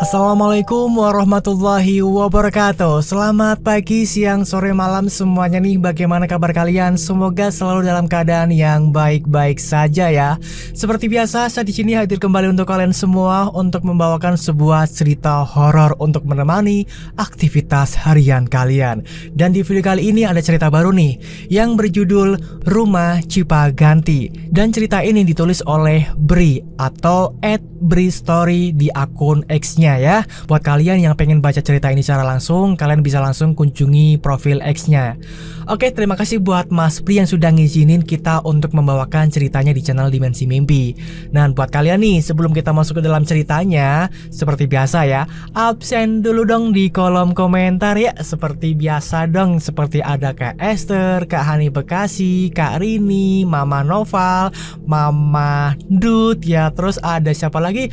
Assalamualaikum warahmatullahi wabarakatuh. Selamat pagi, siang, sore, malam semuanya nih. Bagaimana kabar kalian? Semoga selalu dalam keadaan yang baik-baik saja ya. Seperti biasa, saya di sini hadir kembali untuk kalian semua untuk membawakan sebuah cerita horor untuk menemani aktivitas harian kalian. Dan di video kali ini ada cerita baru nih yang berjudul Rumah Cipaganti. Dan cerita ini ditulis oleh Bri atau @bristory di akun X-nya ya. Buat kalian yang pengen baca cerita ini secara langsung, kalian bisa langsung kunjungi profil X-nya. Oke, terima kasih buat Mas Pri yang sudah ngizinin kita untuk membawakan ceritanya di channel Dimensi Mimpi. Dan buat kalian nih, sebelum kita masuk ke dalam ceritanya, seperti biasa ya, absen dulu dong di kolom komentar ya. Seperti biasa dong, seperti ada Kak Esther, Kak Hani Bekasi, Kak Rini, Mama Noval, Mama Dut ya. Terus ada siapa lagi?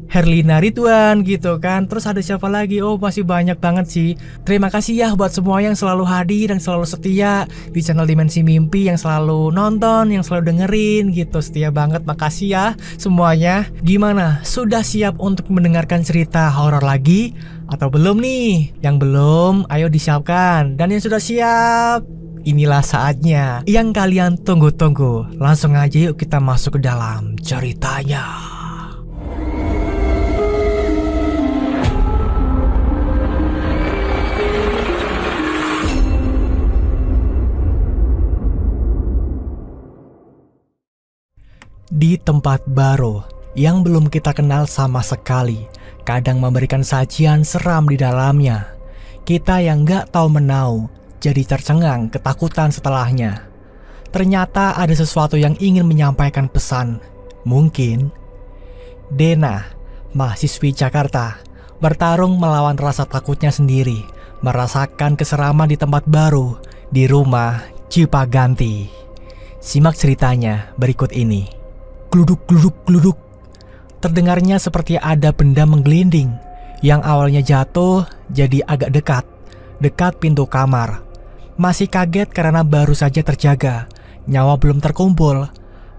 Herlina Ridwan gitu kan. Terus ada siapa lagi? Oh, masih banyak banget sih. Terima kasih ya buat semua yang selalu hadir dan selalu setia di channel Dimensi Mimpi, yang selalu nonton, yang selalu dengerin gitu. Setia banget, makasih ya semuanya. Gimana? Sudah siap untuk mendengarkan cerita horor lagi? Atau belum nih? Yang belum, ayo disiapkan. Dan yang sudah siap, inilah saatnya yang kalian tunggu-tunggu. Langsung aja yuk kita masuk ke dalam ceritanya. Di tempat baru yang belum kita kenal sama sekali, kadang memberikan sajian seram di dalamnya. Kita yang gak tahu menau jadi tercengang ketakutan setelahnya. Ternyata ada sesuatu yang ingin menyampaikan pesan. Mungkin Dena, mahasiswi Jakarta, bertarung melawan rasa takutnya sendiri, merasakan keseraman di tempat baru, di rumah Cipaganti. Simak ceritanya berikut ini. Gluduk, gluduk, gluduk. Terdengarnya seperti ada benda menggelinding yang awalnya jatuh jadi agak dekat pintu kamar. Masih kaget karena baru saja terjaga, nyawa belum terkumpul.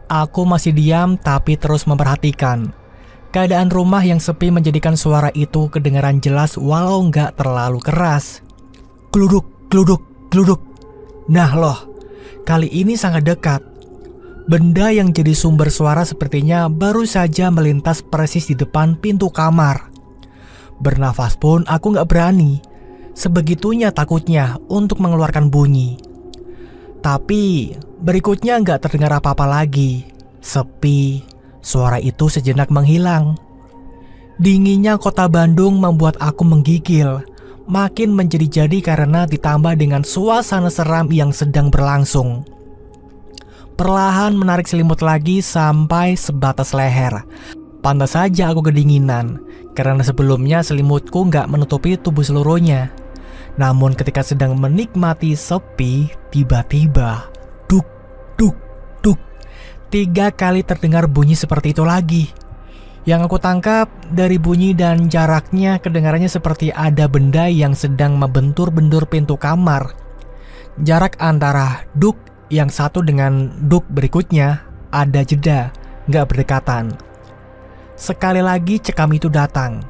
Aku masih diam tapi terus memperhatikan. Keadaan rumah yang sepi menjadikan suara itu kedengaran jelas walau nggak terlalu keras. Gluduk, gluduk, gluduk. Nah loh, kali ini sangat dekat. Benda yang jadi sumber suara sepertinya baru saja melintas persis di depan pintu kamar. Bernafas pun aku gak berani. Sebegitunya takutnya untuk mengeluarkan bunyi. Tapi berikutnya gak terdengar apa-apa lagi. Sepi, suara itu sejenak menghilang. Dinginnya kota Bandung membuat aku menggigil. Makin menjadi-jadi karena ditambah dengan suasana seram yang sedang berlangsung. Perlahan menarik selimut lagi sampai sebatas leher. Pantas saja aku kedinginan, karena sebelumnya selimutku nggak menutupi tubuh seluruhnya. Namun ketika sedang menikmati sepi, tiba-tiba duk, duk, duk. 3 kali terdengar bunyi seperti itu lagi. Yang aku tangkap dari bunyi dan jaraknya kedengarannya seperti ada benda yang sedang membentur-bentur pintu kamar. Jarak antara duk yang satu dengan duk berikutnya ada jeda, gak berdekatan. Sekali lagi cekam itu datang.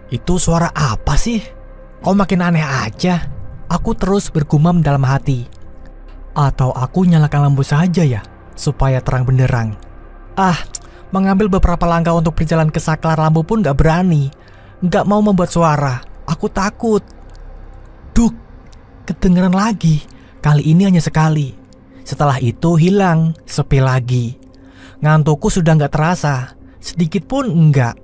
Itu suara apa sih? Kok makin aneh aja? Aku terus bergumam dalam hati. Atau aku nyalakan lampu saja ya, supaya terang benderang. Mengambil beberapa langkah untuk berjalan ke saklar lampu pun gak berani. Gak mau membuat suara, aku takut. Duk, kedengeran lagi. Kali ini hanya sekali. Setelah itu hilang, sepi lagi. Ngantukku sudah gak terasa, sedikit pun enggak.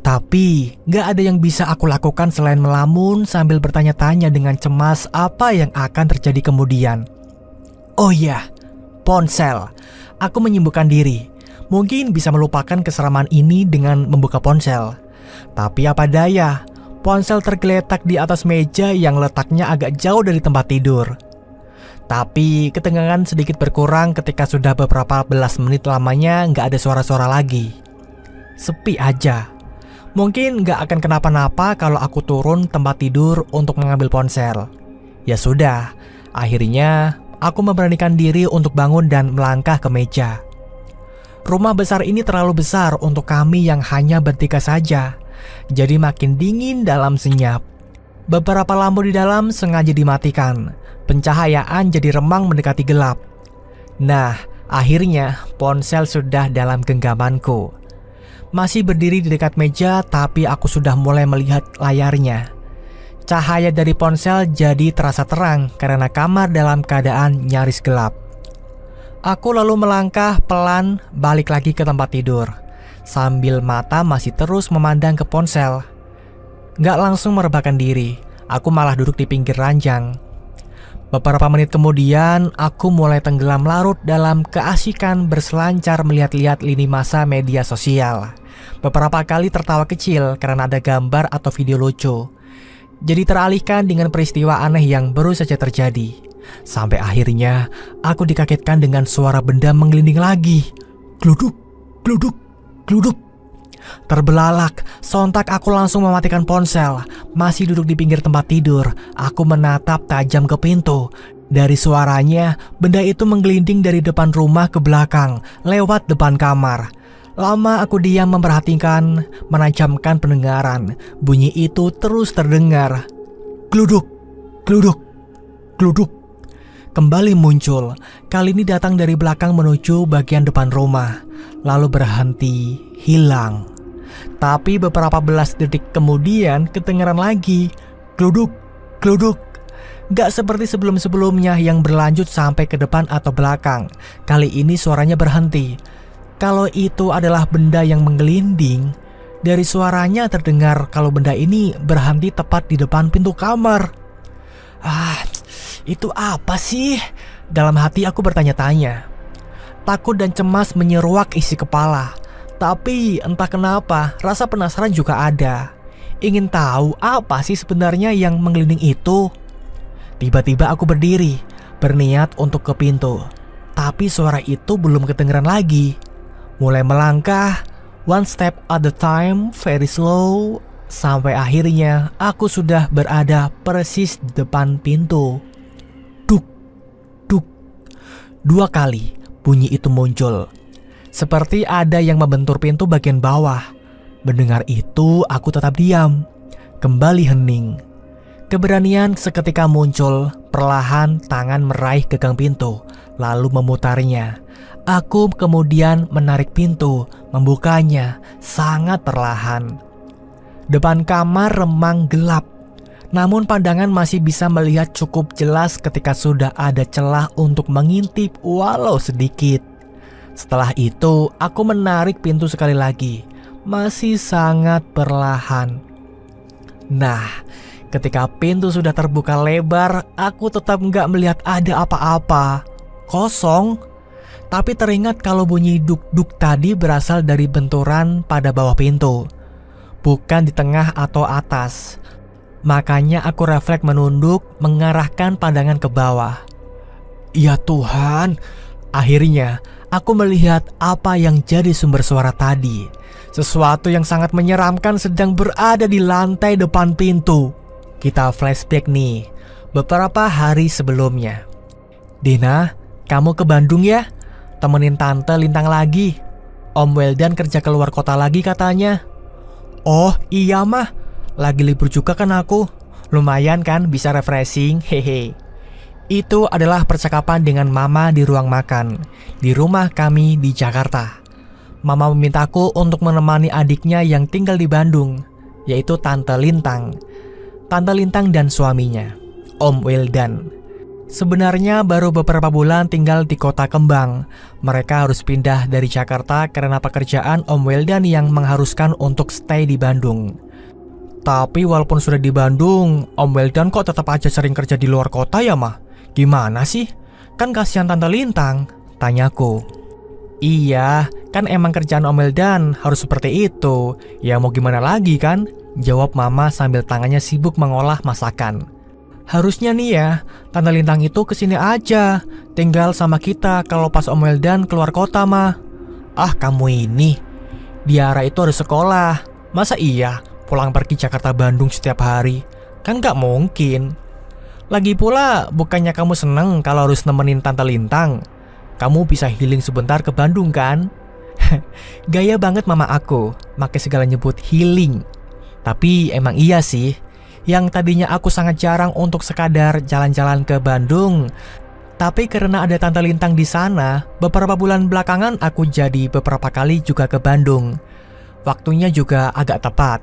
Tapi gak ada yang bisa aku lakukan selain melamun sambil bertanya-tanya dengan cemas apa yang akan terjadi kemudian. Oh iya, ponsel. Aku menyibukkan diri. Mungkin bisa melupakan keseraman ini dengan membuka ponsel. Tapi apa daya, ponsel tergeletak di atas meja yang letaknya agak jauh dari tempat tidur. Tapi ketegangan sedikit berkurang ketika sudah beberapa belas menit lamanya gak ada suara-suara lagi. Sepi aja. Mungkin gak akan kenapa-napa kalau aku turun tempat tidur untuk mengambil ponsel. Ya sudah, akhirnya aku memberanikan diri untuk bangun dan melangkah ke meja. Rumah besar ini terlalu besar untuk kami yang hanya bertiga saja. jadi makin dingin dalam senyap. Beberapa lampu di dalam sengaja dimatikan. Pencahayaan jadi remang mendekati gelap. Nah, akhirnya ponsel sudah dalam genggamanku. Masih berdiri di dekat meja, tapi aku sudah mulai melihat layarnya. Cahaya dari ponsel jadi terasa terang karena kamar dalam keadaan nyaris gelap. Aku lalu melangkah pelan balik lagi ke tempat tidur, sambil mata masih terus memandang ke ponsel. Gak langsung merebahkan diri, aku malah duduk di pinggir ranjang. Beberapa menit kemudian, aku mulai tenggelam larut dalam keasikan berselancar melihat-lihat lini masa media sosial. Beberapa kali tertawa kecil karena ada gambar atau video lucu. Jadi teralihkan dengan peristiwa aneh yang baru saja terjadi. Sampai akhirnya aku dikagetkan dengan suara benda menggelinding lagi. Gluduk, gluduk, gluduk. Terbelalak, sontak aku langsung mematikan ponsel. Masih duduk di pinggir tempat tidur, aku menatap tajam ke pintu. Dari suaranya, benda itu menggelinding dari depan rumah ke belakang, lewat depan kamar. Lama aku diam memperhatikan, menajamkan pendengaran. Bunyi itu terus terdengar. Gluduk, gluduk, gluduk. Kembali muncul, kali ini datang dari belakang menuju bagian depan rumah, lalu berhenti, hilang. Tapi beberapa belas detik kemudian kedengaran lagi, gluduk, gluduk. Gak seperti sebelum-sebelumnya yang berlanjut sampai ke depan atau belakang. Kali ini suaranya berhenti. Kalau itu adalah benda yang menggelinding, dari suaranya terdengar kalau benda ini berhenti tepat di depan pintu kamar. Itu apa sih? Dalam hati aku bertanya-tanya. Takut dan cemas menyeruak isi kepala. Tapi entah kenapa rasa penasaran juga ada. Ingin tahu apa sih sebenarnya yang menggelinding itu. Tiba-tiba aku berdiri, berniat untuk ke pintu. Tapi suara itu belum kedengeran lagi. Mulai melangkah, one step at a time, very slow. Sampai akhirnya aku sudah berada persis di depan pintu. Duk. 2 kali bunyi itu muncul. Seperti ada yang membentur pintu bagian bawah. Mendengar itu aku tetap diam. Kembali hening. Keberanian seketika muncul. Perlahan tangan meraih gagang pintu, lalu memutarnya. Aku kemudian menarik pintu, membukanya sangat perlahan. Depan kamar remang gelap. Namun pandangan masih bisa melihat cukup jelas ketika sudah ada celah untuk mengintip walau sedikit. Setelah itu, aku menarik pintu sekali lagi. Masih sangat perlahan. Nah, ketika pintu sudah terbuka lebar, aku tetap nggak melihat ada apa-apa. Kosong. Tapi teringat kalau bunyi duk-duk tadi berasal dari benturan pada bawah pintu, bukan di tengah atau atas. Makanya aku refleks menunduk, mengarahkan pandangan ke bawah. Ya Tuhan, akhirnya aku melihat apa yang jadi sumber suara tadi. Sesuatu yang sangat menyeramkan sedang berada di lantai depan pintu. Kita flashback nih, beberapa hari sebelumnya. Dina, kamu ke Bandung ya? Temenin Tante Lintang lagi. Om Weldan kerja keluar kota lagi katanya. Oh iya mah, lagi libur juga kan aku. Lumayan kan bisa refreshing, hehe. Itu adalah percakapan dengan Mama di ruang makan di rumah kami di Jakarta. Mama memintaku untuk menemani adiknya yang tinggal di Bandung, yaitu Tante Lintang. Tante Lintang dan suaminya, Om Weldan. Sebenarnya baru beberapa bulan tinggal di kota Kembang. Mereka harus pindah dari Jakarta karena pekerjaan Om Weldan yang mengharuskan untuk stay di Bandung. Tapi walaupun sudah di Bandung, Om Weldan kok tetap aja sering kerja di luar kota ya mah? Gimana sih? Kan kasihan Tante Lintang, tanyaku. Iya, kan emang kerjaan Om Weldan harus seperti itu. Ya mau gimana lagi kan? Jawab Mama sambil tangannya sibuk mengolah masakan. Harusnya nih ya, Tante Lintang itu kesini aja, tinggal sama kita kalau pas Om Weldan keluar kota mah. Ah kamu ini, Diara itu harus sekolah. Masa iya pulang pergi Jakarta Bandung setiap hari? Kan gak mungkin. Lagi pula bukannya kamu seneng kalau harus nemenin Tante Lintang? Kamu bisa healing sebentar ke Bandung kan? Gaya banget mama aku, pakai segala nyebut healing. Tapi emang iya sih, yang tadinya aku sangat jarang untuk sekadar jalan-jalan ke Bandung, tapi karena ada Tante Lintang di sana, beberapa bulan belakangan aku jadi beberapa kali juga ke Bandung. Waktunya juga agak tepat.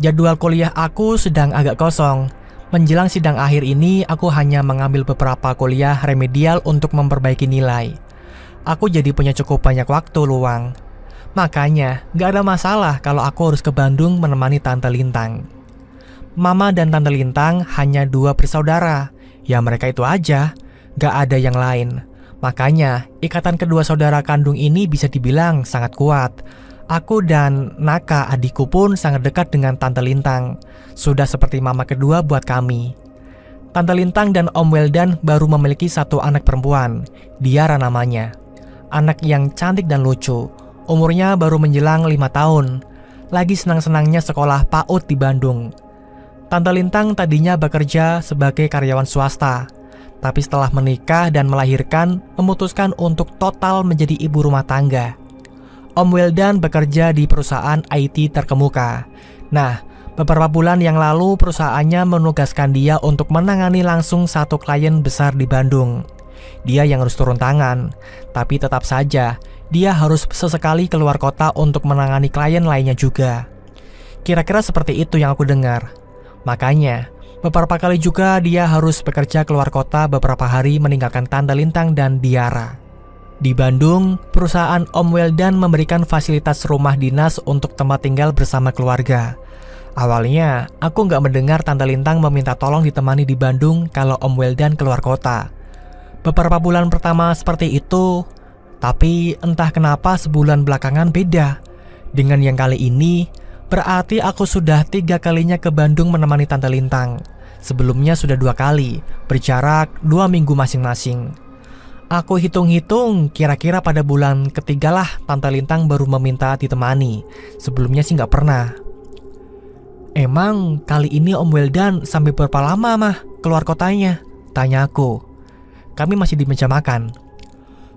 Jadwal kuliah aku sedang agak kosong. Menjelang sidang akhir ini, aku hanya mengambil beberapa kuliah remedial untuk memperbaiki nilai. Aku jadi punya cukup banyak waktu luang. Makanya, gak ada masalah kalau aku harus ke Bandung menemani Tante Lintang. Mama dan Tante Lintang hanya dua bersaudara. Ya mereka itu aja, gak ada yang lain. Makanya, ikatan kedua saudara kandung ini bisa dibilang sangat kuat. Aku dan Naka adikku pun sangat dekat dengan Tante Lintang. Sudah seperti mama kedua buat kami. Tante Lintang dan Om Weldan baru memiliki satu anak perempuan, Diara namanya. Anak yang cantik dan lucu. Umurnya baru menjelang 5 tahun. Lagi senang-senangnya sekolah PAUD di Bandung. Tante Lintang tadinya bekerja sebagai karyawan swasta, tapi setelah menikah dan melahirkan, memutuskan untuk total menjadi ibu rumah tangga. Om Weldan bekerja di perusahaan IT terkemuka. Nah, beberapa bulan yang lalu perusahaannya menugaskan dia untuk menangani langsung satu klien besar di Bandung. Dia yang harus turun tangan, tapi tetap saja dia harus sesekali keluar kota untuk menangani klien lainnya juga. Kira-kira seperti itu yang aku dengar. Makanya, beberapa kali juga dia harus bekerja keluar kota beberapa hari meninggalkan Tante Lintang dan Diara. Di Bandung, perusahaan Om Weldan memberikan fasilitas rumah dinas untuk tempat tinggal bersama keluarga. Awalnya, aku nggak mendengar Tante Lintang meminta tolong ditemani di Bandung kalau Om Weldan keluar kota. Beberapa bulan pertama seperti itu, tapi entah kenapa sebulan belakangan beda. Dengan yang kali ini, berarti aku sudah 3 kalinya ke Bandung menemani Tante Lintang. Sebelumnya sudah 2 kali, berjarak 2 minggu masing-masing. Aku hitung-hitung kira-kira pada bulan ketiga lah Tante Lintang baru meminta ditemani. Sebelumnya sih nggak pernah. Emang kali ini Om Weldan sampai berapa lama mah keluar kotanya? Tanya aku. Kami masih di meja makan.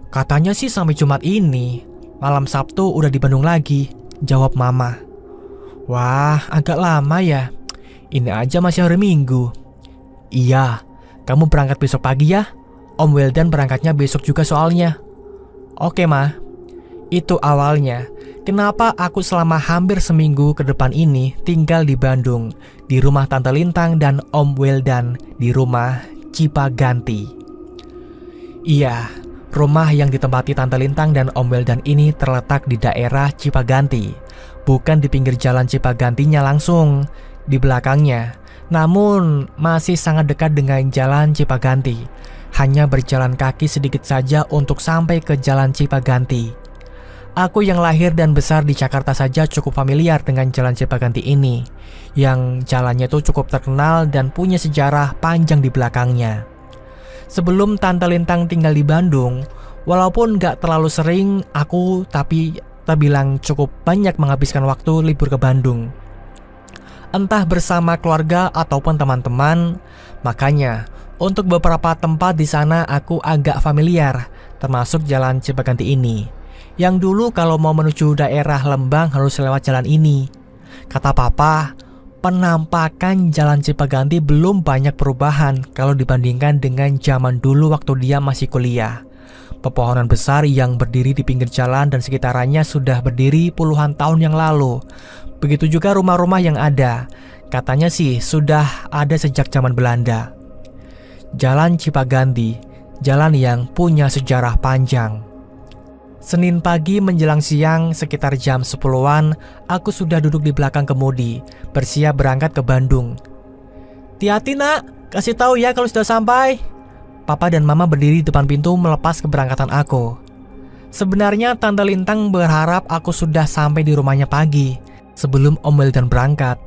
Katanya sih sampai Jumat ini. Malam Sabtu udah di Bandung lagi, jawab Mama. Wah, agak lama ya. Ini aja masih hari Minggu. Iya, kamu berangkat besok pagi ya? Om Weldan berangkatnya besok juga soalnya. Oke Ma. Itu awalnya kenapa aku selama hampir seminggu ke depan ini tinggal di Bandung, di rumah Tante Lintang dan Om Weldan di rumah Cipaganti. Iya, rumah yang ditempati Tante Lintang dan Om Weldan ini terletak di daerah Cipaganti. Bukan di pinggir jalan Cipagantinya langsung, di belakangnya. Namun masih sangat dekat dengan jalan Cipaganti. Hanya berjalan kaki sedikit saja untuk sampai ke jalan Cipaganti. Aku yang lahir dan besar di Jakarta saja cukup familiar dengan jalan Cipaganti ini, yang jalannya itu cukup terkenal dan punya sejarah panjang di belakangnya. Sebelum Tante Lintang tinggal di Bandung, walaupun gak terlalu sering, aku tapi terbilang cukup banyak menghabiskan waktu libur ke Bandung. Entah bersama keluarga ataupun teman-teman, makanya untuk beberapa tempat di sana aku agak familiar, termasuk jalan Cipaganti ini. Yang dulu kalau mau menuju daerah Lembang harus lewat jalan ini. Kata Papa, penampakan jalan Cipaganti belum banyak perubahan kalau dibandingkan dengan zaman dulu waktu dia masih kuliah. Pepohonan besar yang berdiri di pinggir jalan dan sekitarannya sudah berdiri puluhan tahun yang lalu. Begitu juga rumah-rumah yang ada. Katanya sih sudah ada sejak zaman Belanda. Jalan Cipaganti, jalan yang punya sejarah panjang. Senin pagi menjelang siang sekitar jam 10-an, aku sudah duduk di belakang kemudi, bersiap berangkat ke Bandung. Hati-hati nak, kasih tahu ya kalau sudah sampai. Papa dan Mama berdiri di depan pintu melepas keberangkatan aku. Sebenarnya Tante Lintang berharap aku sudah sampai di rumahnya pagi, sebelum Om Weldan berangkat.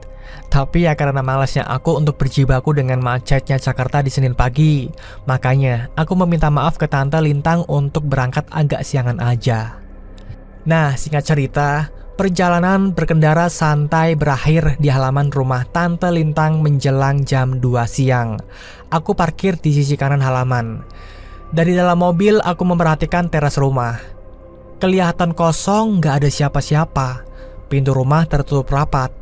Tapi ya karena malasnya aku untuk berjibaku dengan macetnya Jakarta di Senin pagi, makanya aku meminta maaf ke Tante Lintang untuk berangkat agak siangan aja. Nah, singkat cerita, perjalanan berkendara santai berakhir di halaman rumah Tante Lintang menjelang jam 2 siang. Aku parkir di sisi kanan halaman. Dari dalam mobil aku memperhatikan teras rumah. Kelihatan kosong, gak ada siapa-siapa. Pintu rumah tertutup rapat.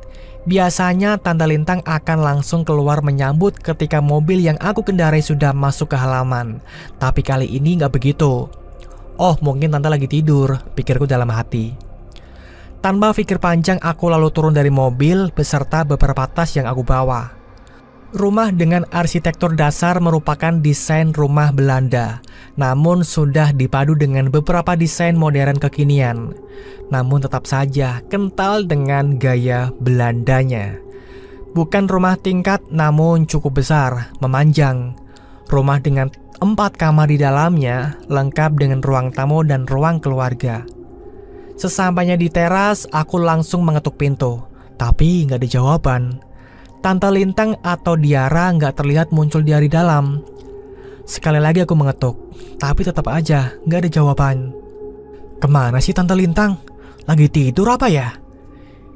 Biasanya Tante Lintang akan langsung keluar menyambut ketika mobil yang aku kendarai sudah masuk ke halaman. Tapi kali ini nggak begitu. Oh, mungkin Tante lagi tidur, pikirku dalam hati. Tanpa pikir panjang, aku lalu turun dari mobil beserta beberapa tas yang aku bawa. Rumah dengan arsitektur dasar merupakan desain rumah Belanda, namun sudah dipadu dengan beberapa desain modern kekinian. Namun tetap saja kental dengan gaya Belandanya. Bukan rumah tingkat namun cukup besar, memanjang. Rumah dengan 4 kamar di dalamnya, lengkap dengan ruang tamu dan ruang keluarga. Sesampainya di teras, aku langsung mengetuk pintu, tapi nggak ada jawaban. Tante Lintang atau Diara nggak terlihat muncul dari dalam. Sekali lagi aku mengetuk, tapi tetap aja nggak ada jawaban. Kemana sih Tante Lintang? Lagi tidur apa ya?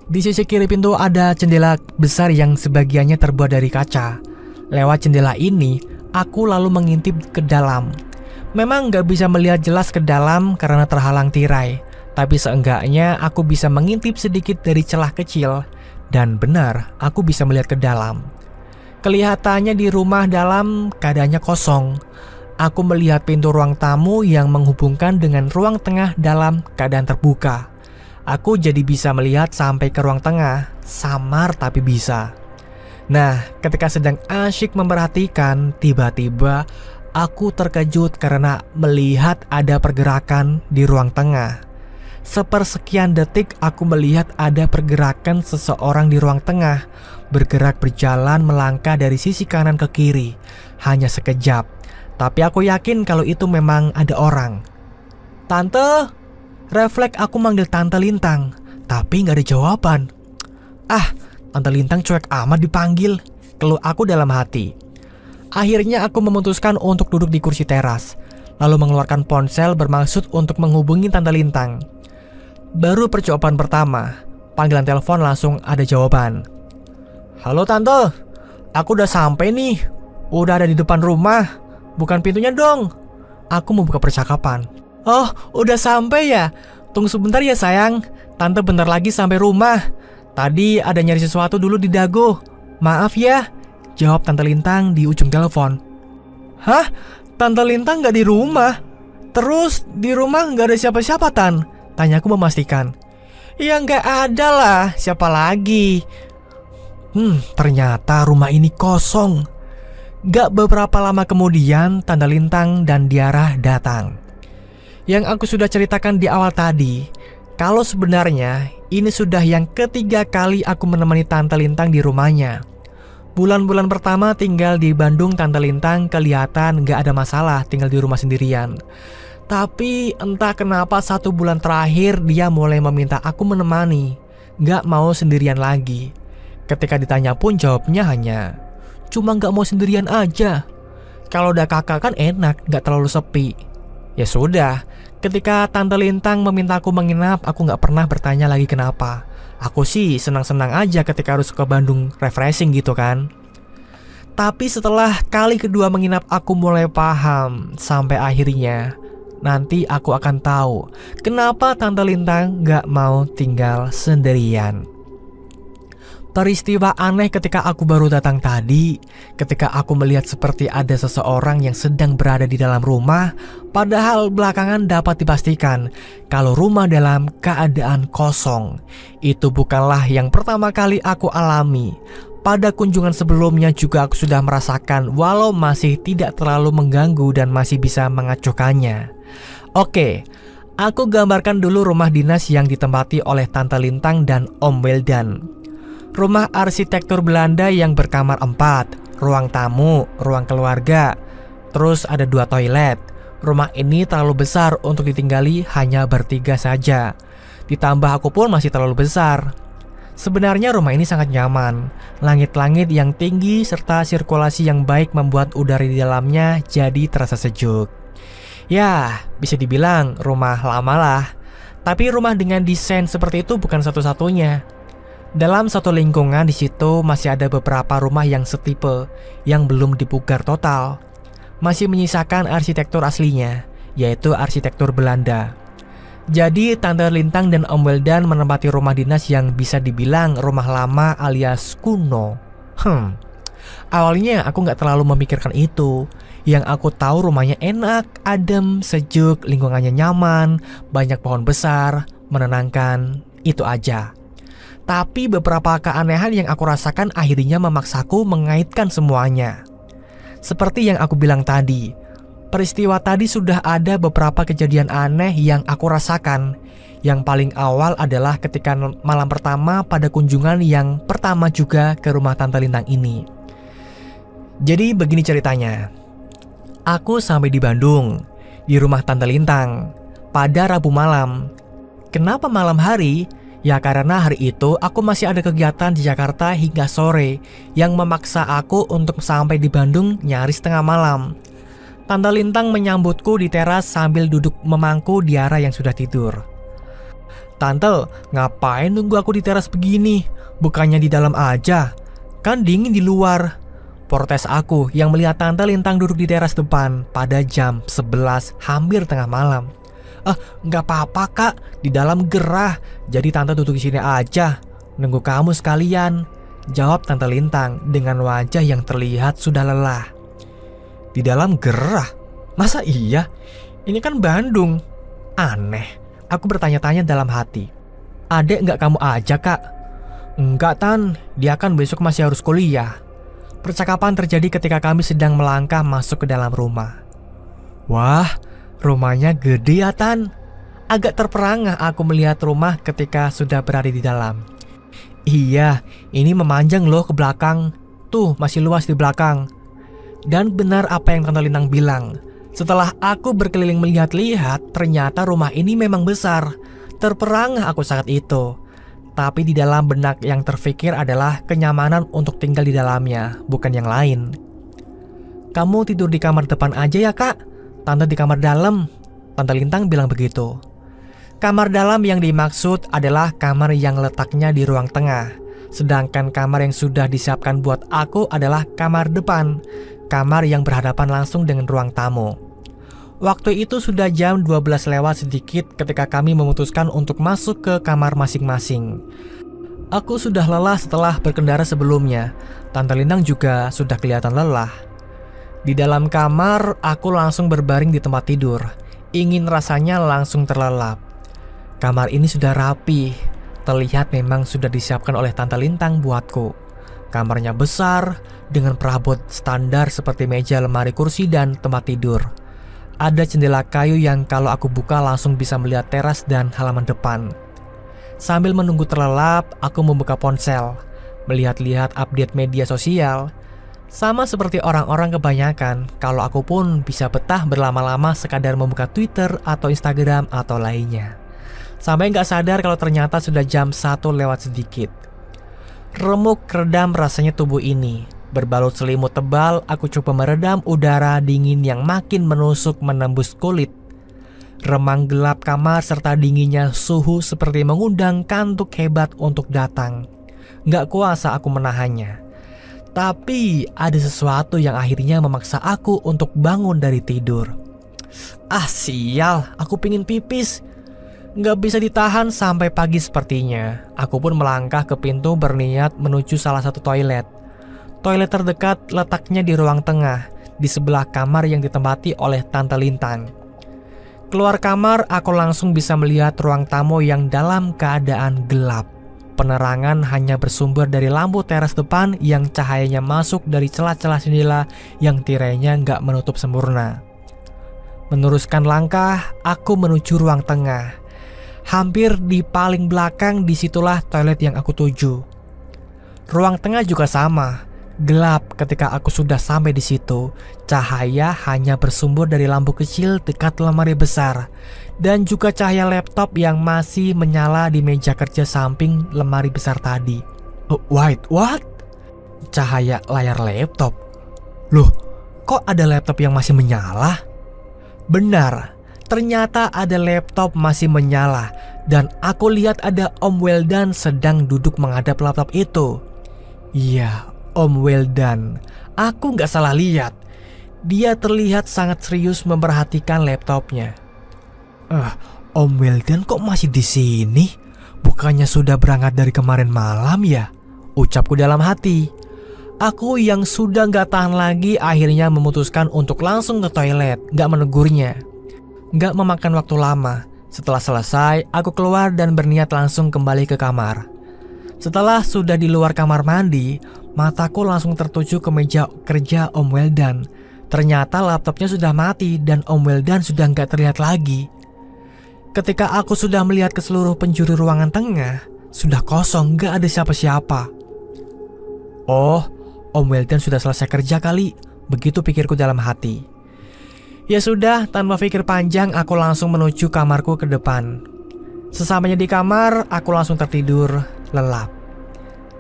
Di sisi kiri pintu ada jendela besar yang sebagiannya terbuat dari kaca. Lewat jendela ini, aku lalu mengintip ke dalam. Memang nggak bisa melihat jelas ke dalam karena terhalang tirai, tapi seenggaknya aku bisa mengintip sedikit dari celah kecil. Dan benar, aku bisa melihat ke dalam. Kelihatannya di rumah dalam keadaannya kosong. Aku melihat pintu ruang tamu yang menghubungkan dengan ruang tengah dalam keadaan terbuka. Aku jadi bisa melihat sampai ke ruang tengah, samar tapi bisa. Nah, ketika sedang asyik memperhatikan, tiba-tiba aku terkejut karena melihat ada pergerakan di ruang tengah. Sepersekian detik aku melihat ada pergerakan seseorang di ruang tengah, bergerak berjalan melangkah dari sisi kanan ke kiri. Hanya sekejap, tapi aku yakin kalau itu memang ada orang. Tante, refleks aku manggil Tante Lintang, tapi gak ada jawaban. Ah, Tante Lintang cuek amat dipanggil, keluh aku dalam hati. Akhirnya aku memutuskan untuk duduk di kursi teras, lalu mengeluarkan ponsel bermaksud untuk menghubungi Tante Lintang. Baru percobaan pertama, panggilan telepon langsung ada jawaban. Halo Tante, aku udah sampai nih. Udah ada di depan rumah. Bukan pintunya dong. Aku mau buka percakapan. Oh, udah sampai ya? Tunggu sebentar ya sayang. Tante bentar lagi sampai rumah. Tadi ada nyari sesuatu dulu di Dago. Maaf ya, jawab Tante Lintang di ujung telepon. Hah? Tante Lintang gak di rumah? Terus di rumah gak ada siapa-siapa Tan? Tanyaku memastikan. Ya nggak ada lah, siapa lagi? Ternyata rumah ini kosong. Gak beberapa lama kemudian, Tante Lintang dan Diara datang. Yang aku sudah ceritakan di awal tadi, kalau sebenarnya ini sudah yang ketiga kali aku menemani Tante Lintang di rumahnya. Bulan-bulan pertama tinggal di Bandung, Tante Lintang kelihatan gak ada masalah tinggal di rumah sendirian. Tapi entah kenapa 1 bulan terakhir dia mulai meminta aku menemani, gak mau sendirian lagi. Ketika ditanya pun jawabnya hanya, cuma gak mau sendirian aja. Kalau udah kakak kan enak, gak terlalu sepi. Ya sudah, ketika Tante Lintang meminta aku menginap, aku gak pernah bertanya lagi kenapa. Aku sih senang-senang aja ketika harus ke Bandung refreshing gitu kan. Tapi setelah kali kedua menginap aku mulai paham. Sampai akhirnya nanti aku akan tahu kenapa Tante Lintang gak mau tinggal sendirian. Peristiwa aneh ketika aku baru datang tadi, ketika aku melihat seperti ada seseorang yang sedang berada di dalam rumah, padahal belakangan dapat dipastikan kalau rumah dalam keadaan kosong. Itu bukanlah yang pertama kali aku alami. Pada kunjungan sebelumnya juga aku sudah merasakan walau masih tidak terlalu mengganggu dan masih bisa mengacuhkannya. Oke, aku gambarkan dulu rumah dinas yang ditempati oleh Tante Lintang dan Om Weldan. Rumah arsitektur Belanda yang berkamar 4, ruang tamu, ruang keluarga, terus ada 2 toilet. Rumah ini terlalu besar untuk ditinggali hanya bertiga saja. Ditambah aku pun masih terlalu besar. Sebenarnya rumah ini sangat nyaman. Langit-langit yang tinggi serta sirkulasi yang baik membuat udara di dalamnya jadi terasa sejuk. Ya, bisa dibilang rumah lama lah. Tapi rumah dengan desain seperti itu bukan satu-satunya. Dalam satu lingkungan di situ masih ada beberapa rumah yang setipe, yang belum dipugar total. Masih menyisakan arsitektur aslinya, yaitu arsitektur Belanda. Jadi Tante Lintang dan Om Weldan menempati rumah dinas yang bisa dibilang rumah lama alias kuno. Awalnya aku nggak terlalu memikirkan itu. Yang aku tahu rumahnya enak, adem, sejuk, lingkungannya nyaman, banyak pohon besar, menenangkan, itu aja. Tapi beberapa keanehan yang aku rasakan akhirnya memaksaku mengaitkan semuanya. Seperti yang aku bilang tadi, peristiwa tadi sudah ada beberapa kejadian aneh yang aku rasakan. Yang paling awal adalah ketika malam pertama pada kunjungan yang pertama juga ke rumah Tante Lintang ini. Jadi begini ceritanya. Aku sampai di Bandung, di rumah Tante Lintang, pada Rabu malam. Kenapa malam hari? Ya karena hari itu aku masih ada kegiatan di Jakarta hingga sore yang memaksa aku untuk sampai di Bandung nyaris tengah malam. Tante Lintang menyambutku di teras sambil duduk memangku di arah yang sudah tidur. "Tante, ngapain nunggu aku di teras begini? Bukannya di dalam aja? Kan dingin di luar." Protes aku yang melihat Tante Lintang duduk di teras depan pada jam 11 hampir tengah malam. Nggak apa-apa kak, di dalam gerah. Jadi tante duduk di sini aja, nunggu kamu sekalian, jawab Tante Lintang dengan wajah yang terlihat sudah lelah. Di dalam gerah? Masa iya? Ini kan Bandung. Aneh, aku bertanya-tanya dalam hati. Adek nggak kamu aja kak? Enggak Tan, dia kan besok masih harus kuliah. Percakapan terjadi ketika kami sedang melangkah masuk ke dalam rumah. Wah, rumahnya gede ya Tan. Agak terperangah aku melihat rumah ketika sudah berada di dalam. Iya, ini memanjang loh ke belakang. Tuh, masih luas di belakang. Dan benar apa yang Tante Lintang bilang. Setelah aku berkeliling melihat-lihat, ternyata rumah ini memang besar. Terperangah aku saat itu. Tapi di dalam benak yang terfikir adalah kenyamanan untuk tinggal di dalamnya, bukan yang lain. Kamu tidur di kamar depan aja ya kak? Tante di kamar dalam. Tante Lintang bilang begitu. Kamar dalam yang dimaksud adalah kamar yang letaknya di ruang tengah. Sedangkan kamar yang sudah disiapkan buat aku adalah kamar depan. Kamar yang berhadapan langsung dengan ruang tamu. Waktu itu sudah jam 12 lewat sedikit ketika kami memutuskan untuk masuk ke kamar masing-masing. Aku sudah lelah setelah berkendara sebelumnya. Tante Lintang juga sudah kelihatan lelah. Di dalam kamar, aku langsung berbaring di tempat tidur. Ingin rasanya langsung terlelap. Kamar ini sudah rapi. Terlihat memang sudah disiapkan oleh Tante Lintang buatku. Kamarnya besar, dengan perabot standar seperti meja, lemari, kursi, dan tempat tidur. Ada jendela kayu yang kalau aku buka langsung bisa melihat teras dan halaman depan. Sambil menunggu terlelap, aku membuka ponsel, melihat-lihat update media sosial. Sama seperti orang-orang kebanyakan, kalau aku pun bisa betah berlama-lama sekadar membuka Twitter atau Instagram atau lainnya. Sampai nggak sadar kalau ternyata sudah jam 1 lewat sedikit. Remuk redam rasanya tubuh ini. Berbalut selimut tebal, aku coba meredam udara dingin yang makin menusuk menembus kulit. Remang gelap kamar serta dinginnya suhu seperti mengundang kantuk hebat untuk datang. Nggak kuasa aku menahannya. Tapi ada sesuatu yang akhirnya memaksa aku untuk bangun dari tidur. Sial, aku pingin pipis. Nggak bisa ditahan sampai pagi sepertinya. Aku pun melangkah ke pintu berniat menuju salah satu toilet. Toilet terdekat letaknya di ruang tengah, di sebelah kamar yang ditempati oleh Tante Lintang. Keluar kamar, aku langsung bisa melihat ruang tamu yang dalam keadaan gelap. Penerangan hanya bersumber dari lampu teras depan yang cahayanya masuk dari celah-celah jendela yang tirainya nggak menutup sempurna. Meneruskan langkah, aku menuju ruang tengah. Hampir di paling belakang disitulah toilet yang aku tuju. Ruang tengah juga sama, gelap ketika aku sudah sampai di situ. Cahaya hanya bersumber dari lampu kecil dekat lemari besar dan juga cahaya laptop yang masih menyala di meja kerja samping lemari besar tadi. Wait, what? Cahaya layar laptop? Loh, kok ada laptop yang masih menyala? Benar. Ternyata ada laptop masih menyala dan aku lihat ada Om Weldan sedang duduk menghadap laptop itu. Iya, Om Weldan. Aku nggak salah lihat. Dia terlihat sangat serius memperhatikan laptopnya. Om Wildan kok masih di sini? Bukannya sudah berangkat dari kemarin malam ya? Ucapku dalam hati. Aku yang sudah gak tahan lagi akhirnya memutuskan untuk langsung ke toilet, gak menegurnya. Gak memakan waktu lama. Setelah selesai, aku keluar dan berniat langsung kembali ke kamar. Setelah sudah di luar kamar mandi, mataku langsung tertuju ke meja kerja Om Wildan. Ternyata laptopnya sudah mati dan Om Wildan sudah gak terlihat lagi. Ketika aku sudah melihat ke seluruh penjuru ruangan tengah, sudah kosong, gak ada siapa-siapa. Oh, Om Wildan sudah selesai kerja kali, begitu pikirku dalam hati. Ya sudah, tanpa pikir panjang aku langsung menuju kamarku ke depan. Sesamanya di kamar, aku langsung tertidur lelap.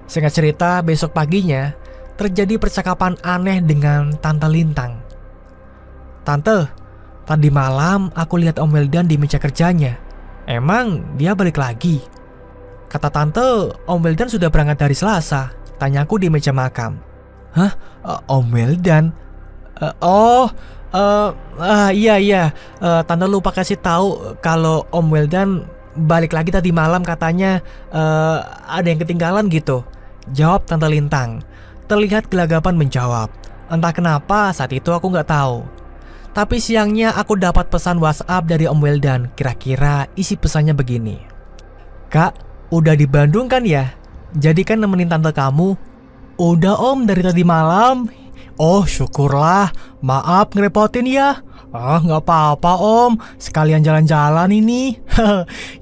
Singkat cerita, besok paginya terjadi percakapan aneh dengan Tante Lintang. Tante, tadi malam aku lihat Om Wildan di meja kerjanya. Emang dia balik lagi? Kata Tante, Om Wildan sudah berangkat dari Selasa. Tanyaku di meja makam. Hah? Om Wildan? Iya. Tante lupa kasih tahu kalau Om Wildan balik lagi tadi malam, katanya ada yang ketinggalan gitu. Jawab Tante Lintang. Terlihat gelagapan menjawab. Entah kenapa saat itu aku nggak tahu. Tapi siangnya aku dapat pesan WhatsApp dari Om Wildan. Kira-kira isi pesannya begini. Kak, udah di Bandung kan ya? Jadi kan nemenin tante kamu. Udah Om, dari tadi malam. Oh syukurlah, maaf ngerepotin ya. Nggak apa-apa Om, sekalian jalan-jalan ini.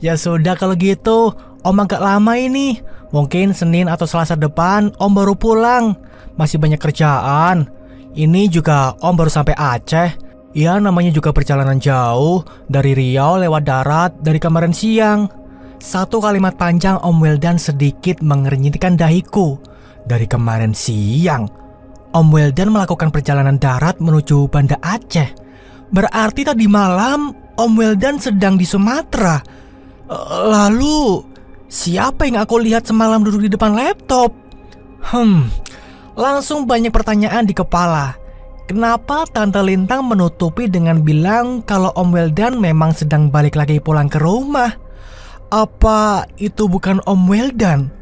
Ya sudah kalau gitu, Om agak lama ini. Mungkin Senin atau Selasa depan Om baru pulang. Masih banyak kerjaan. Ini juga Om baru sampai Aceh. Ya namanya juga perjalanan jauh. Dari Riau lewat darat dari kemarin siang. Satu kalimat panjang Om Wildan sedikit mengernyitkan dahiku. Dari kemarin siang Om Wildan melakukan perjalanan darat menuju Banda Aceh. Berarti tadi malam Om Wildan sedang di Sumatera. Lalu siapa yang aku lihat semalam duduk di depan laptop? Langsung banyak pertanyaan di kepala. Kenapa Tante Lintang menutupi dengan bilang kalau Om Wildan memang sedang balik lagi pulang ke rumah? Apa itu bukan Om Wildan?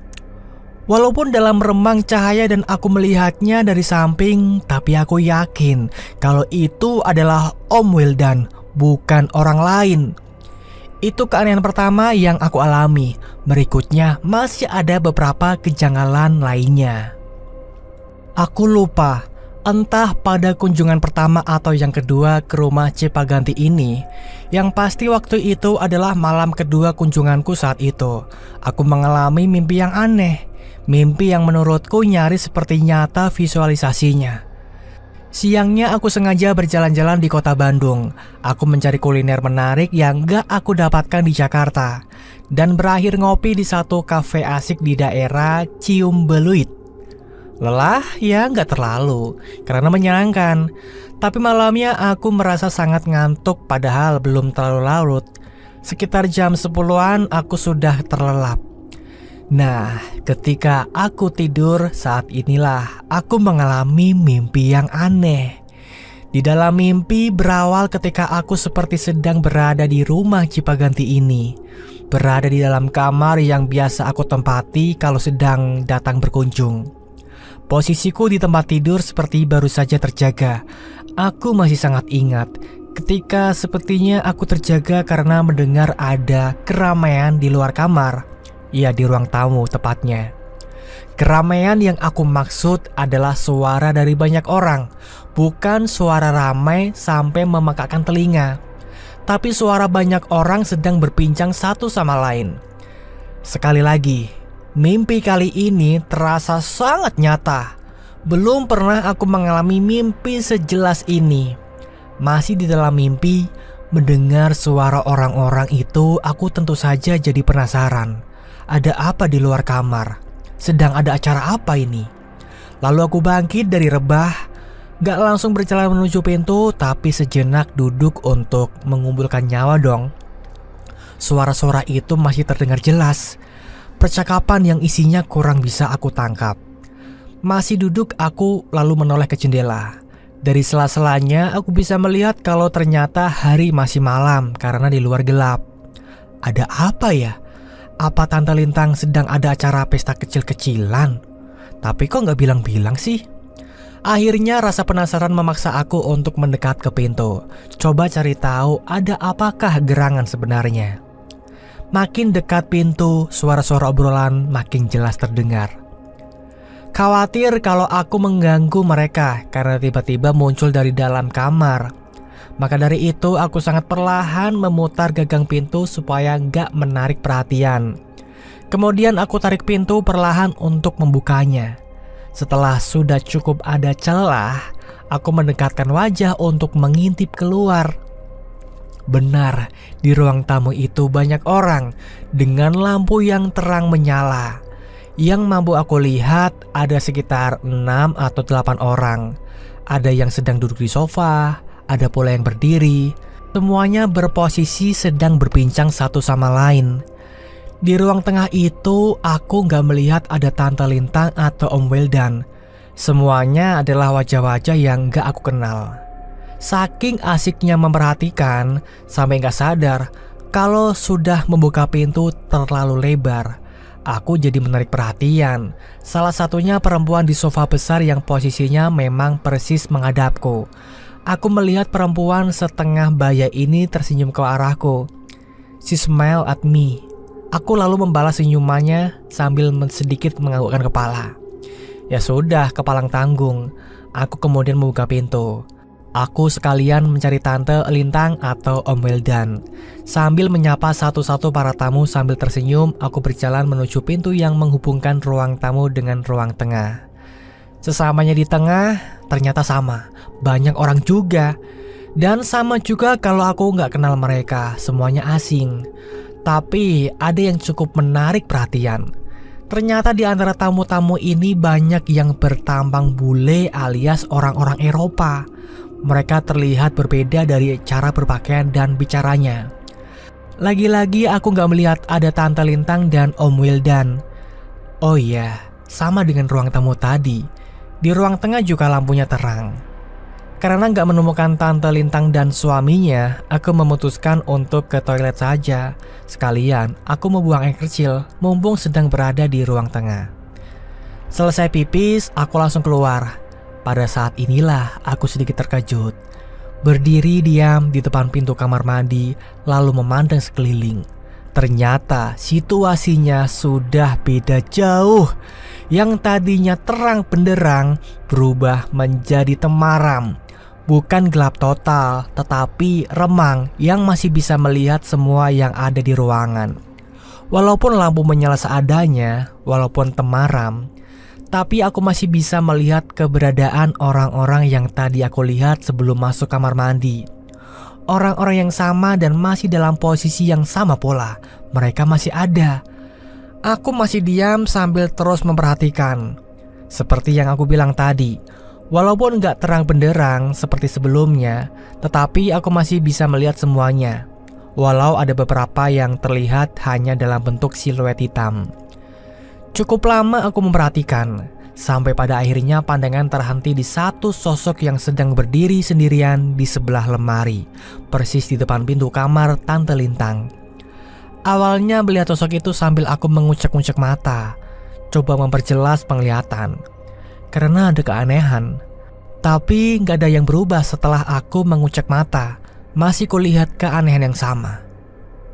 Walaupun dalam remang cahaya dan aku melihatnya dari samping, tapi aku yakin kalau itu adalah Om Wildan, bukan orang lain. Itu keanehan pertama yang aku alami. Berikutnya masih ada beberapa kejanggalan lainnya. Aku lupa, entah pada kunjungan pertama atau yang kedua ke rumah Cipaganti ini. Yang pasti waktu itu adalah malam kedua kunjunganku saat itu. Aku mengalami mimpi yang aneh. Mimpi yang menurutku nyaris seperti nyata visualisasinya. Siangnya aku sengaja berjalan-jalan di kota Bandung. Aku mencari kuliner menarik yang gak aku dapatkan di Jakarta. Dan berakhir ngopi di satu kafe asik di daerah Ciumbeluit. Lelah ya gak terlalu, karena menyenangkan. Tapi malamnya aku merasa sangat ngantuk padahal belum terlalu larut. Sekitar jam 10-an aku sudah terlelap. Nah, ketika aku tidur saat inilah aku mengalami mimpi yang aneh. Di dalam mimpi berawal ketika aku seperti sedang berada di rumah Cipaganti ini. Berada di dalam kamar yang biasa aku tempati kalau sedang datang berkunjung. Posisiku di tempat tidur seperti baru saja terjaga. Aku masih sangat ingat ketika sepertinya aku terjaga karena mendengar ada keramaian di luar kamar. Ya, di ruang tamu tepatnya. Keramaian yang aku maksud adalah suara dari banyak orang. Bukan suara ramai sampai memekakkan telinga, tapi suara banyak orang sedang berbincang satu sama lain. Sekali lagi, mimpi kali ini terasa sangat nyata. Belum pernah aku mengalami mimpi sejelas ini. Masih di dalam mimpi, mendengar suara orang-orang itu, aku tentu saja jadi penasaran. Ada apa di luar kamar? Sedang ada acara apa ini? Lalu aku bangkit dari rebah. Gak langsung berjalan menuju pintu, tapi sejenak duduk untuk mengumpulkan nyawa dong. Suara-suara itu masih terdengar jelas. Percakapan yang isinya kurang bisa aku tangkap. Masih duduk aku lalu menoleh ke jendela. Dari sela-selanya aku bisa melihat kalau ternyata hari masih malam karena di luar gelap. Ada apa ya? Apa Tante Lintang sedang ada acara pesta kecil-kecilan? Tapi kok nggak bilang-bilang sih? Akhirnya rasa penasaran memaksa aku untuk mendekat ke pintu. Coba cari tahu ada apakah gerangan sebenarnya. Makin dekat pintu, suara-suara obrolan makin jelas terdengar. Khawatir kalau aku mengganggu mereka karena tiba-tiba muncul dari dalam kamar. Maka dari itu aku sangat perlahan memutar gagang pintu supaya nggak menarik perhatian. Kemudian aku tarik pintu perlahan untuk membukanya. Setelah sudah cukup ada celah, aku mendekatkan wajah untuk mengintip keluar. Benar, di ruang tamu itu banyak orang dengan lampu yang terang menyala. Yang mampu aku lihat ada sekitar 6 atau 8 orang. Ada yang sedang duduk di sofa, ada pula yang berdiri. Semuanya berposisi sedang berbincang satu sama lain. Di ruang tengah itu aku gak melihat ada Tante Lintang atau Om Wildan. Semuanya adalah wajah-wajah yang gak aku kenal. Saking asiknya memperhatikan sampai gak sadar kalau sudah membuka pintu terlalu lebar. Aku jadi menarik perhatian. Salah satunya perempuan di sofa besar yang posisinya memang persis menghadapku. Aku melihat perempuan setengah baya ini tersenyum ke arahku. She smiled at me. Aku lalu membalas senyumannya sambil sedikit menganggukkan kepala. Ya sudah, kepalang tanggung. Aku kemudian membuka pintu. Aku sekalian mencari Tante Lintang atau Om Wildan. Sambil menyapa satu-satu para tamu sambil tersenyum, aku berjalan menuju pintu yang menghubungkan ruang tamu dengan ruang tengah. Sesamanya di tengah, ternyata sama. Banyak orang juga. Dan sama juga kalau aku nggak kenal mereka, semuanya asing. Tapi ada yang cukup menarik perhatian. Ternyata di antara tamu-tamu ini banyak yang bertampang bule alias orang-orang Eropa. Mereka terlihat berbeda dari cara berpakaian dan bicaranya. Lagi-lagi aku gak melihat ada Tante Lintang dan Om Wildan. Oh iya, sama dengan ruang tamu tadi. Di ruang tengah juga lampunya terang. Karena gak menemukan Tante Lintang dan suaminya, aku memutuskan untuk ke toilet saja. Sekalian, aku mau buang air kecil, mumpung sedang berada di ruang tengah. Selesai pipis, aku langsung keluar. Pada saat inilah aku sedikit terkejut. Berdiri diam di depan pintu kamar mandi, lalu memandang sekeliling. Ternyata situasinya sudah beda jauh. Yang tadinya terang benderang berubah menjadi temaram. Bukan gelap total, tetapi remang yang masih bisa melihat semua yang ada di ruangan. Walaupun lampu menyala seadanya, walaupun temaram, tapi aku masih bisa melihat keberadaan orang-orang yang tadi aku lihat sebelum masuk kamar mandi. Orang-orang yang sama dan masih dalam posisi yang sama pula. Mereka masih ada. Aku masih diam sambil terus memperhatikan. Seperti yang aku bilang tadi, walaupun gak terang benderang seperti sebelumnya, tetapi aku masih bisa melihat semuanya. Walau ada beberapa yang terlihat hanya dalam bentuk siluet hitam. Cukup lama aku memperhatikan, sampai pada akhirnya pandangan terhenti di satu sosok yang sedang berdiri sendirian di sebelah lemari, persis di depan pintu kamar Tante Lintang. Awalnya melihat sosok itu sambil aku mengucek-ngucek mata, coba memperjelas penglihatan, karena ada keanehan. Tapi gak ada yang berubah setelah aku mengucek mata, masih kulihat keanehan yang sama.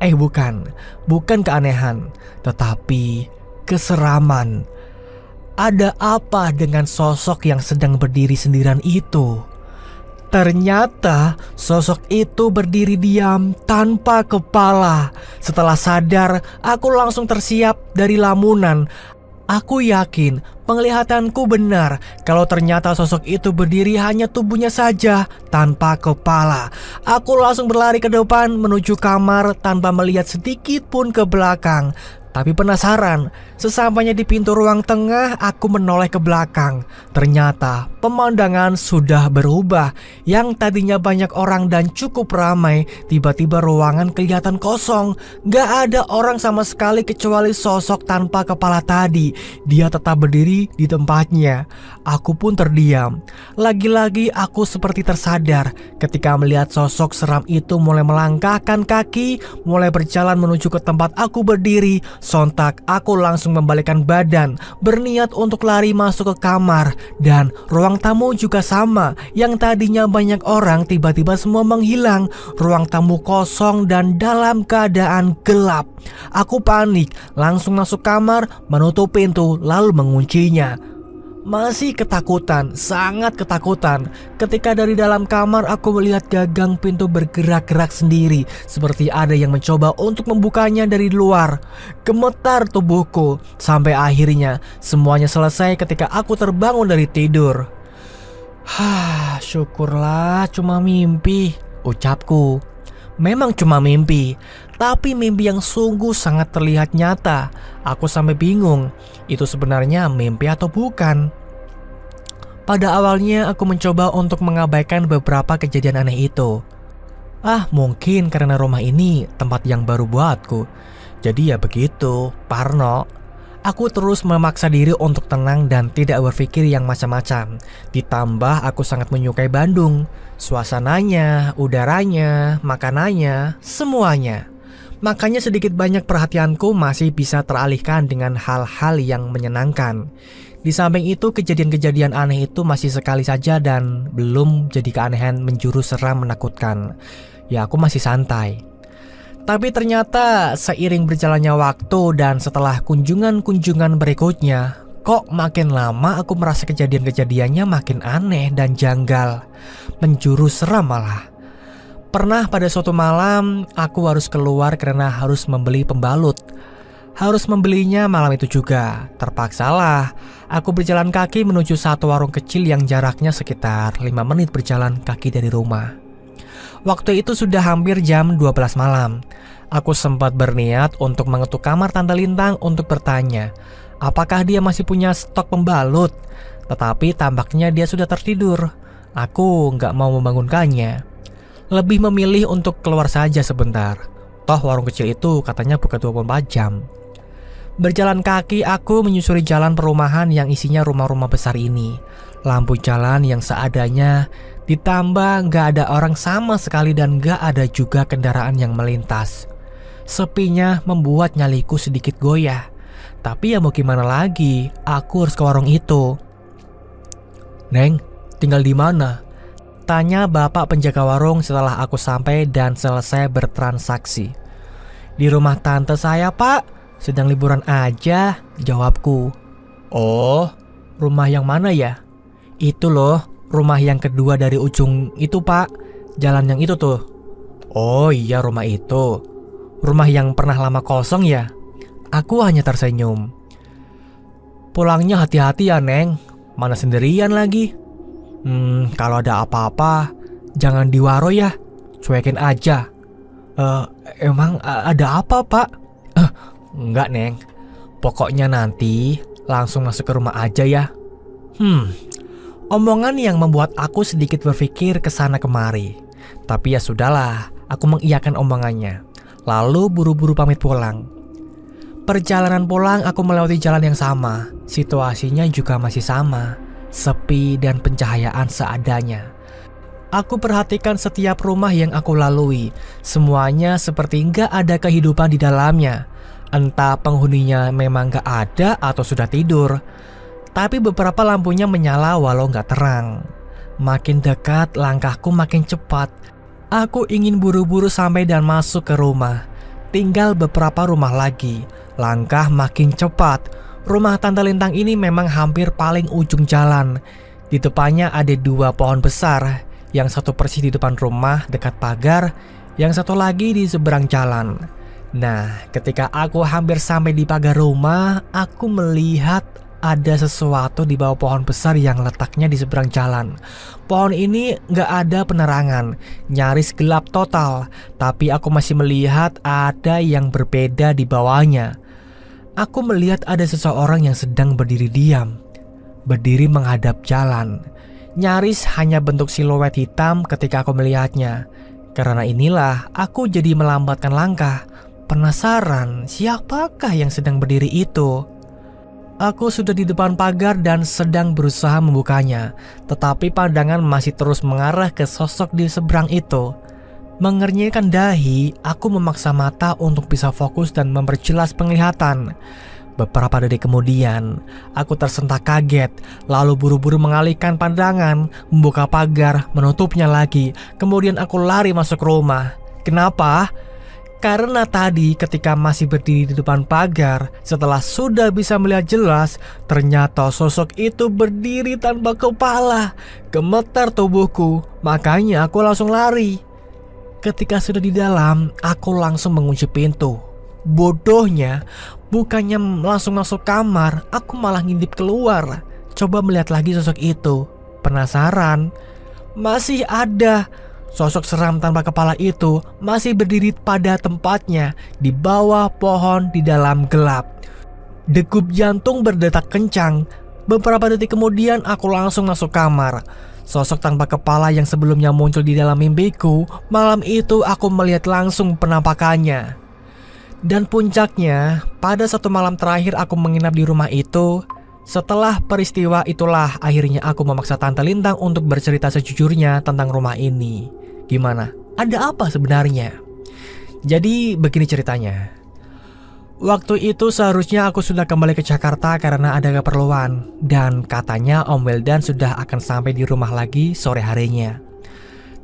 Bukan keanehan, tetapi keseraman. Ada apa dengan sosok yang sedang berdiri sendirian itu? Ternyata sosok itu berdiri diam tanpa kepala. Setelah sadar, aku langsung tersiap dari lamunan. Aku yakin penglihatanku benar kalau ternyata sosok itu berdiri hanya tubuhnya saja tanpa kepala. Aku langsung berlari ke depan menuju kamar tanpa melihat sedikit pun ke belakang. Tapi penasaran, sesampainya di pintu ruang tengah, aku menoleh ke belakang. Ternyata pemandangan sudah berubah. Yang tadinya banyak orang dan cukup ramai, tiba-tiba ruangan kelihatan kosong. Gak ada orang sama sekali kecuali sosok tanpa kepala tadi. Dia tetap berdiri di tempatnya. Aku pun terdiam. Lagi-lagi aku seperti tersadar ketika melihat sosok seram itu mulai melangkahkan kaki, mulai berjalan menuju ke tempat aku berdiri. Sontak aku langsung membalikkan badan, berniat untuk lari masuk ke kamar. Dan ruang tamu juga sama. Yang tadinya banyak orang tiba-tiba semua menghilang. Ruang tamu kosong dan dalam keadaan gelap. Aku panik, langsung masuk kamar, menutup pintu lalu menguncinya. Masih ketakutan, sangat ketakutan. Ketika dari dalam kamar aku melihat gagang pintu bergerak-gerak sendiri, seperti ada yang mencoba untuk membukanya dari luar. Gemetar tubuhku, sampai akhirnya semuanya selesai ketika aku terbangun dari tidur. Syukurlah cuma mimpi, ucapku. Memang cuma mimpi, tapi mimpi yang sungguh sangat terlihat nyata. Aku sampai bingung, itu sebenarnya mimpi atau bukan. Pada awalnya aku mencoba untuk mengabaikan beberapa kejadian aneh itu. Mungkin karena rumah ini tempat yang baru buatku. Jadi ya begitu, parno. Aku terus memaksa diri untuk tenang dan tidak berpikir yang macam-macam. Ditambah aku sangat menyukai Bandung. Suasananya, udaranya, makanannya, semuanya. Makanya sedikit banyak perhatianku masih bisa teralihkan dengan hal-hal yang menyenangkan. Di samping itu kejadian-kejadian aneh itu masih sekali saja dan belum jadi keanehan menjurus seram menakutkan. Ya aku masih santai. Tapi ternyata seiring berjalannya waktu dan setelah kunjungan-kunjungan berikutnya, kok makin lama aku merasa kejadian-kejadiannya makin aneh dan janggal, menjurus seram malah. Pernah pada suatu malam aku harus keluar karena harus membeli pembalut. Harus membelinya malam itu juga. Terpaksalah aku berjalan kaki menuju satu warung kecil yang jaraknya sekitar 5 menit berjalan kaki dari rumah. Waktu itu sudah hampir jam 12 malam. Aku sempat berniat untuk mengetuk kamar Tante Lintang untuk bertanya apakah dia masih punya stok pembalut. Tetapi tampaknya dia sudah tertidur. Aku nggak mau membangunkannya. Lebih memilih untuk keluar saja sebentar. Toh warung kecil itu katanya buka 24 jam. Berjalan kaki aku menyusuri jalan perumahan yang isinya rumah-rumah besar ini. Lampu jalan yang seadanya, ditambah gak ada orang sama sekali dan gak ada juga kendaraan yang melintas. Sepinya membuat nyaliku sedikit goyah. Tapi ya mau gimana lagi, aku harus ke warung itu. "Neng, tinggal di mana?" tanya bapak penjaga warung setelah aku sampai dan selesai bertransaksi. "Di rumah tante saya, Pak. Sedang liburan aja," jawabku. "Oh, rumah yang mana ya?" "Itu loh, rumah yang kedua dari ujung itu, Pak. Jalan yang itu tuh." "Oh iya, rumah itu. Rumah yang pernah lama kosong ya?" Aku hanya tersenyum. "Pulangnya hati-hati ya, Neng. Mana sendirian lagi?" Kalau ada apa-apa, jangan diwaro ya. Cuekin aja." Emang ada apa, Pak?" Enggak, Neng. Pokoknya nanti langsung masuk ke rumah aja ya." Omongan yang membuat aku sedikit berpikir kesana kemari. Tapi ya sudahlah, aku mengiyakan omongannya. Lalu buru-buru pamit pulang. Perjalanan pulang aku melewati jalan yang sama. Situasinya juga masih sama. Sepi dan pencahayaan seadanya. Aku perhatikan setiap rumah yang aku lalui. Semuanya seperti nggak ada kehidupan di dalamnya. Entah penghuninya memang nggak ada atau sudah tidur. Tapi beberapa lampunya menyala walau nggak terang. Makin dekat langkahku makin cepat. Aku ingin buru-buru sampai dan masuk ke rumah. Tinggal beberapa rumah lagi. Langkah makin cepat. Rumah Tante Lintang ini memang hampir paling ujung jalan. Di depannya ada 2 pohon besar. Yang satu persis di depan rumah dekat pagar, yang satu lagi di seberang jalan. Nah, ketika aku hampir sampai di pagar rumah, aku melihat ada sesuatu di bawah pohon besar yang letaknya di seberang jalan. Pohon ini gak ada penerangan, nyaris gelap total. Tapi aku masih melihat ada yang berbeda di bawahnya. aku melihat ada seseorang yang sedang berdiri diam, berdiri menghadap jalan. Nyaris hanya bentuk siluet hitam ketika aku melihatnya. Karena inilah aku jadi melambatkan langkah. Penasaran siapakah yang sedang berdiri itu? Aku sudah di depan pagar dan sedang berusaha membukanya, tetapi pandangan masih terus mengarah ke sosok di seberang itu. Mengernyitkan dahi, aku memaksa mata untuk bisa fokus dan memperjelas penglihatan. Beberapa detik kemudian, aku tersentak kaget, lalu buru-buru mengalihkan pandangan, membuka pagar, menutupnya lagi. Kemudian aku lari masuk rumah. Kenapa? Karena tadi ketika masih berdiri di depan pagar, setelah sudah bisa melihat jelas, ternyata sosok itu berdiri tanpa kepala. Gemetar tubuhku, makanya aku langsung lari. Ketika sudah di dalam, aku langsung mengunci pintu. Bodohnya, bukannya langsung masuk kamar, aku malah ngintip keluar. Coba melihat lagi sosok itu. Penasaran? Masih ada. Sosok seram tanpa kepala itu masih berdiri pada tempatnya di bawah pohon di dalam gelap. Degup jantung berdetak kencang. Beberapa detik kemudian aku langsung masuk kamar. Sosok tanpa kepala yang sebelumnya muncul di dalam mimpiku, malam itu aku melihat langsung penampakannya. Dan puncaknya, pada satu malam terakhir aku menginap di rumah itu. Setelah peristiwa itulah akhirnya aku memaksa Tante Lintang untuk bercerita sejujurnya tentang rumah ini. Gimana? Ada apa sebenarnya? Jadi begini ceritanya. Waktu itu seharusnya aku sudah kembali ke Jakarta karena ada keperluan. Dan katanya Om Wildan sudah akan sampai di rumah lagi sore harinya.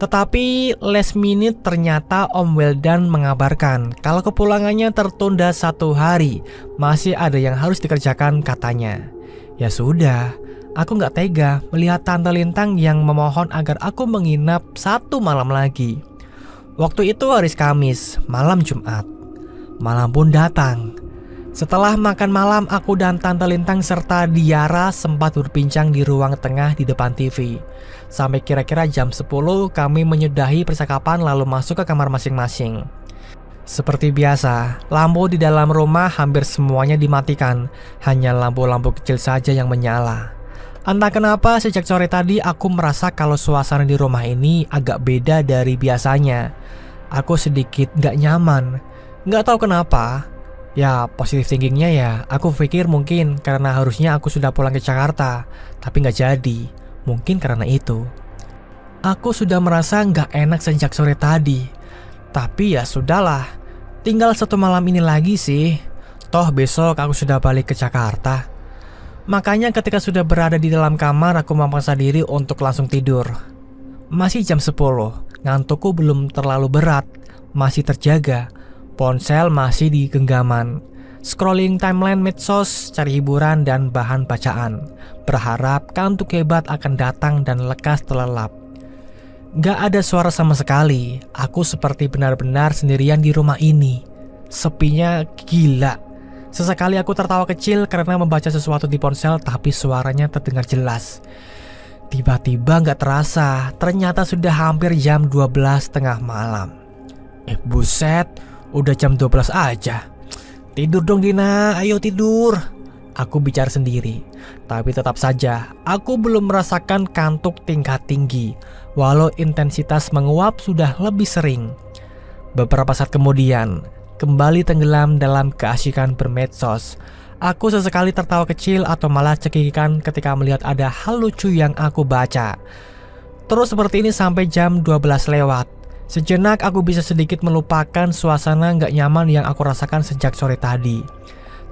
Tetapi last minute ternyata Om Wildan mengabarkan kalau kepulangannya tertunda 1 hari. Masih ada yang harus dikerjakan katanya. Ya sudah, aku gak tega melihat Tante Lintang yang memohon agar aku menginap 1 malam lagi. Waktu itu hari Kamis, malam Jumat. Malam pun datang. Setelah makan malam, aku dan Tante Lintang serta Diara sempat berbincang di ruang tengah di depan TV. Sampai kira-kira jam 10 kami menyudahi percakapan lalu masuk ke kamar masing-masing. Seperti biasa, lampu di dalam rumah hampir semuanya dimatikan. Hanya lampu-lampu kecil saja yang menyala. Entah kenapa sejak sore tadi aku merasa kalau suasana di rumah ini agak beda dari biasanya. Aku sedikit gak nyaman. Gak tahu kenapa. Ya positive thinkingnya ya, aku pikir mungkin karena harusnya aku sudah pulang ke Jakarta. Tapi gak jadi. Mungkin karena itu. Aku sudah merasa gak enak sejak sore tadi. Tapi ya sudahlah, tinggal 1 malam ini lagi sih. Toh besok aku sudah balik ke Jakarta. Makanya ketika sudah berada di dalam kamar, aku memaksa diri untuk langsung tidur. Masih jam 10, ngantukku belum terlalu berat, masih terjaga. Ponsel masih di genggaman. Scrolling timeline medsos, cari hiburan dan bahan bacaan. Berharap kantuk hebat akan datang dan lekas terlelap. Gak ada suara sama sekali. Aku seperti benar-benar sendirian di rumah ini. Sepinya gila. Sesekali aku tertawa kecil karena membaca sesuatu di ponsel, tapi suaranya terdengar jelas. Tiba-tiba gak terasa, ternyata sudah hampir jam 12 tengah malam. Buset, udah jam 12 aja. Tidur dong Dina, ayo tidur. Aku bicara sendiri. Tapi tetap saja, aku belum merasakan kantuk tingkat tinggi. Walau intensitas menguap sudah lebih sering. Beberapa saat kemudian, kembali tenggelam dalam keasyikan bermedsos. Aku sesekali tertawa kecil atau malah cekikikan ketika melihat ada hal lucu yang aku baca. Terus seperti ini sampai jam 12 lewat. Sejenak aku bisa sedikit melupakan suasana gak nyaman yang aku rasakan sejak sore tadi.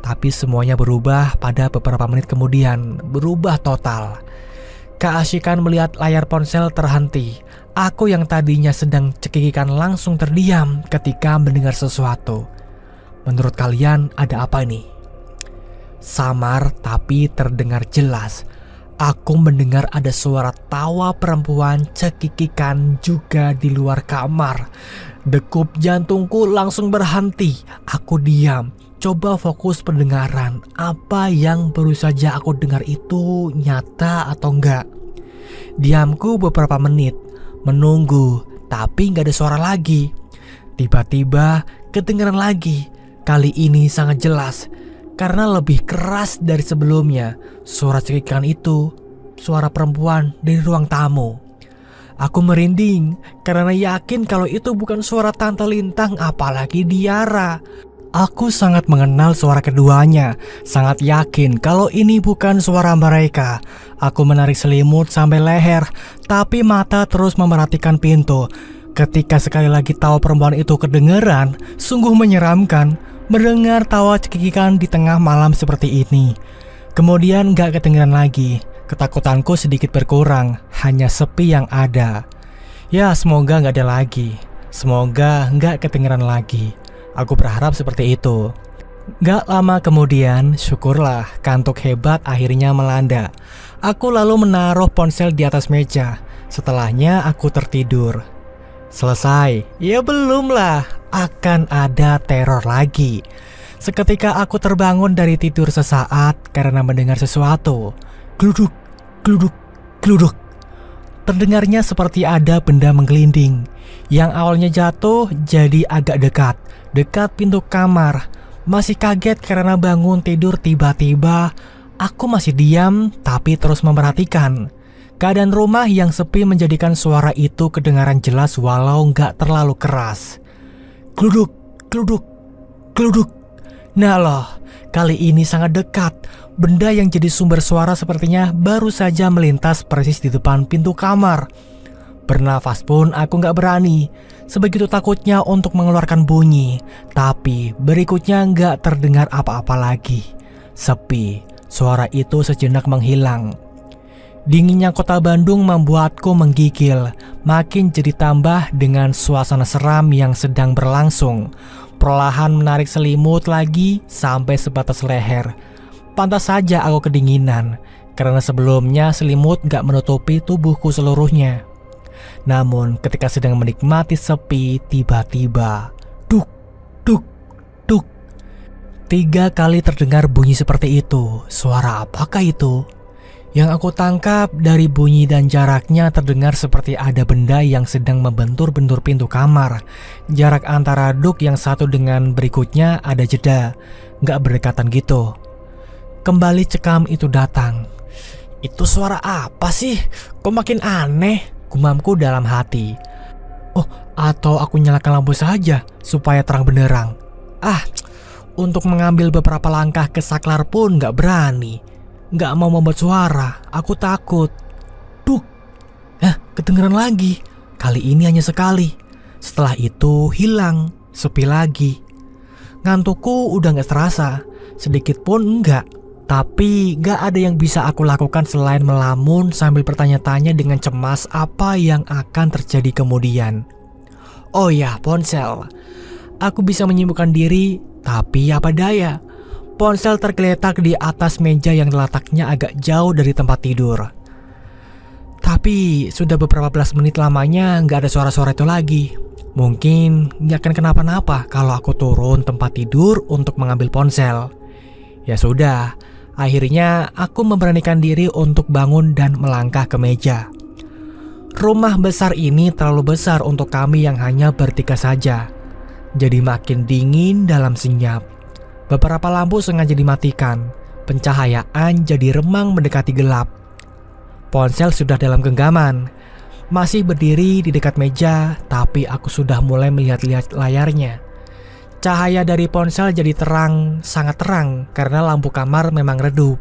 Tapi semuanya berubah pada beberapa menit kemudian, berubah total. Keasyikan melihat layar ponsel terhenti. Aku yang tadinya sedang cekikikan langsung terdiam ketika mendengar sesuatu. Menurut kalian ada apa ini? Samar tapi terdengar jelas. Aku mendengar ada suara tawa perempuan cekikikan juga di luar kamar. Degup jantungku langsung berhenti. Aku diam, coba fokus pendengaran. Apa yang baru saja aku dengar itu nyata atau enggak? Diamku beberapa menit, menunggu, tapi nggak ada suara lagi. Tiba-tiba kedengaran lagi. Kali ini sangat jelas. karena lebih keras dari sebelumnya. Suara cekikan itu suara perempuan dari ruang tamu. Aku merinding karena yakin kalau itu bukan suara Tante Lintang, apalagi Diara. Aku sangat mengenal suara keduanya, sangat yakin kalau ini bukan suara mereka. Aku menarik selimut sampai leher, tapi mata terus memerhatikan pintu. Ketika sekali lagi tawa perempuan itu kedengeran, sungguh menyeramkan mendengar tawa cekikikan di tengah malam seperti ini. Kemudian gak kedengeran lagi. Ketakutanku sedikit berkurang, hanya sepi yang ada. Ya, semoga gak ada lagi. Semoga gak kedengeran lagi. Aku berharap seperti itu. Gak lama kemudian, syukurlah, kantuk hebat akhirnya melanda. Aku lalu menaruh ponsel di atas meja. Setelahnya aku tertidur. Selesai? Ya belum lah, akan ada teror lagi. Seketika aku terbangun dari tidur sesaat karena mendengar sesuatu. Gluduk, gluduk, gluduk. Terdengarnya seperti ada benda menggelinding. Yang awalnya jatuh jadi agak dekat pintu kamar. Masih kaget karena bangun tidur tiba-tiba. Aku masih diam tapi terus memperhatikan. Keadaan rumah yang sepi menjadikan suara itu kedengaran jelas walau nggak terlalu keras. Gluduk, gluduk, gluduk. Nah loh, kali ini sangat dekat. Benda yang jadi sumber suara sepertinya baru saja melintas persis di depan pintu kamar. Bernafas pun aku nggak berani. Sebegitu takutnya untuk mengeluarkan bunyi. Tapi berikutnya nggak terdengar apa-apa lagi. Sepi, suara itu sejenak menghilang. Dinginnya kota Bandung membuatku menggigil. Makin jadi tambah dengan suasana seram yang sedang berlangsung. Perlahan menarik selimut lagi sampai sebatas leher. Pantas saja aku kedinginan, karena sebelumnya selimut gak menutupi tubuhku seluruhnya. Namun ketika sedang menikmati sepi, tiba-tiba duk, duk, duk. 3 kali terdengar bunyi seperti itu. Suara apakah itu? Yang aku tangkap dari bunyi dan jaraknya terdengar seperti ada benda yang sedang membentur-bentur pintu kamar. Jarak antara duk yang satu dengan berikutnya ada jeda, gak berdekatan gitu. Kembali cekam itu datang. Itu suara apa sih? Kok makin aneh? Gumamku dalam hati. Oh, atau aku nyalakan lampu saja supaya terang benderang. Untuk mengambil beberapa langkah ke saklar pun gak berani. Gak mau membuat suara, aku takut. Duk, kedengeran lagi. Kali ini hanya sekali. Setelah itu hilang, sepi lagi. Ngantukku udah gak terasa, sedikit pun enggak. Tapi gak ada yang bisa aku lakukan selain melamun sambil bertanya-tanya dengan cemas apa yang akan terjadi kemudian. Oh ya, ponsel. Aku bisa menyibukkan diri, tapi apa daya. Ponsel tergeletak di atas meja yang letaknya agak jauh dari tempat tidur. Tapi sudah beberapa belas menit lamanya gak ada suara-suara itu lagi. Mungkin gak akan kenapa-napa kalau aku turun tempat tidur untuk mengambil ponsel. Ya sudah, akhirnya aku memberanikan diri untuk bangun dan melangkah ke meja. Rumah besar ini terlalu besar untuk kami yang hanya bertiga saja. Jadi makin dingin dalam senyap. Beberapa lampu sengaja dimatikan, pencahayaan jadi remang mendekati gelap. Ponsel sudah dalam genggaman, masih berdiri di dekat meja, tapi aku sudah mulai melihat-lihat layarnya. Cahaya dari ponsel jadi terang, sangat terang karena lampu kamar memang redup.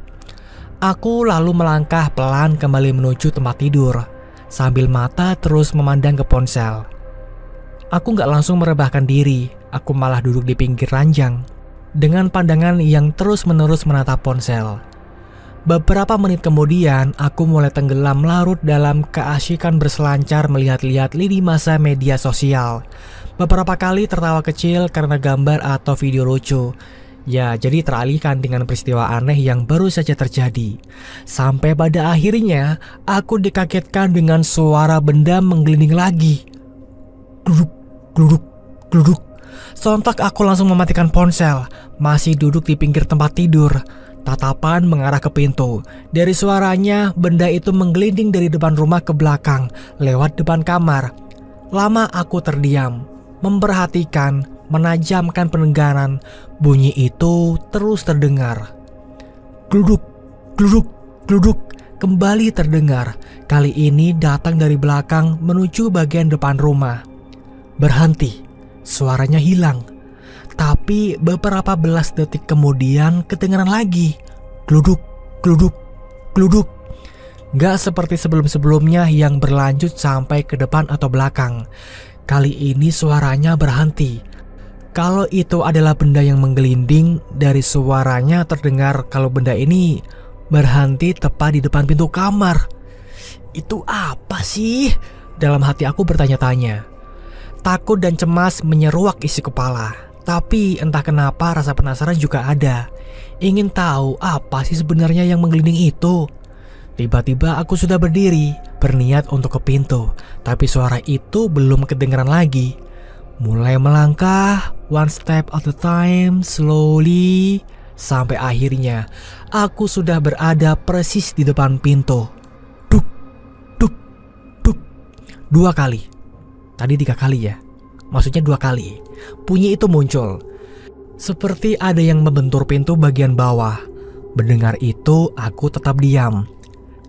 Aku lalu melangkah pelan kembali menuju tempat tidur, sambil mata terus memandang ke ponsel. Aku gak langsung merebahkan diri, aku malah duduk di pinggir ranjang. Dengan pandangan yang terus-menerus menatap ponsel. Beberapa menit kemudian, aku mulai tenggelam larut dalam keasyikan berselancar melihat-lihat lini masa media sosial. Beberapa kali tertawa kecil karena gambar atau video lucu. Ya, jadi teralihkan dengan peristiwa aneh yang baru saja terjadi. Sampai pada akhirnya, aku dikagetkan dengan suara benda menggelinding lagi. Gluduk, gluduk, gluduk. Sontak aku langsung mematikan ponsel. Masih duduk di pinggir tempat tidur, tatapan mengarah ke pintu. Dari suaranya, benda itu menggelinding dari depan rumah ke belakang, lewat depan kamar. Lama aku terdiam, memperhatikan, menajamkan pendengaran, bunyi itu terus terdengar. Gluduk, gluduk, gluduk, kembali terdengar. Kali ini datang dari belakang menuju bagian depan rumah. Berhenti, suaranya hilang. Tapi beberapa belas detik kemudian kedengaran lagi. Gluduk, gluduk, gluduk. Gak seperti sebelum-sebelumnya yang berlanjut sampai ke depan atau belakang. Kali ini suaranya berhenti. Kalau itu adalah benda yang menggelinding, dari suaranya terdengar kalau benda ini berhenti tepat di depan pintu kamar. Itu apa sih? Dalam hati aku bertanya-tanya. Takut dan cemas menyeruak isi kepala. Tapi entah kenapa rasa penasaran juga ada. Ingin tahu apa sih sebenarnya yang menggelinding itu. Tiba-tiba aku sudah berdiri, berniat untuk ke pintu. Tapi suara itu belum kedengaran lagi. Mulai melangkah, one step at a time, slowly. Sampai akhirnya, aku sudah berada persis di depan pintu. Duk, duk, duk. 2 kali. Tadi 3 kali ya. Maksudnya 2 kali. Bunyi itu muncul. Seperti ada yang membentur pintu bagian bawah. Mendengar itu, aku tetap diam.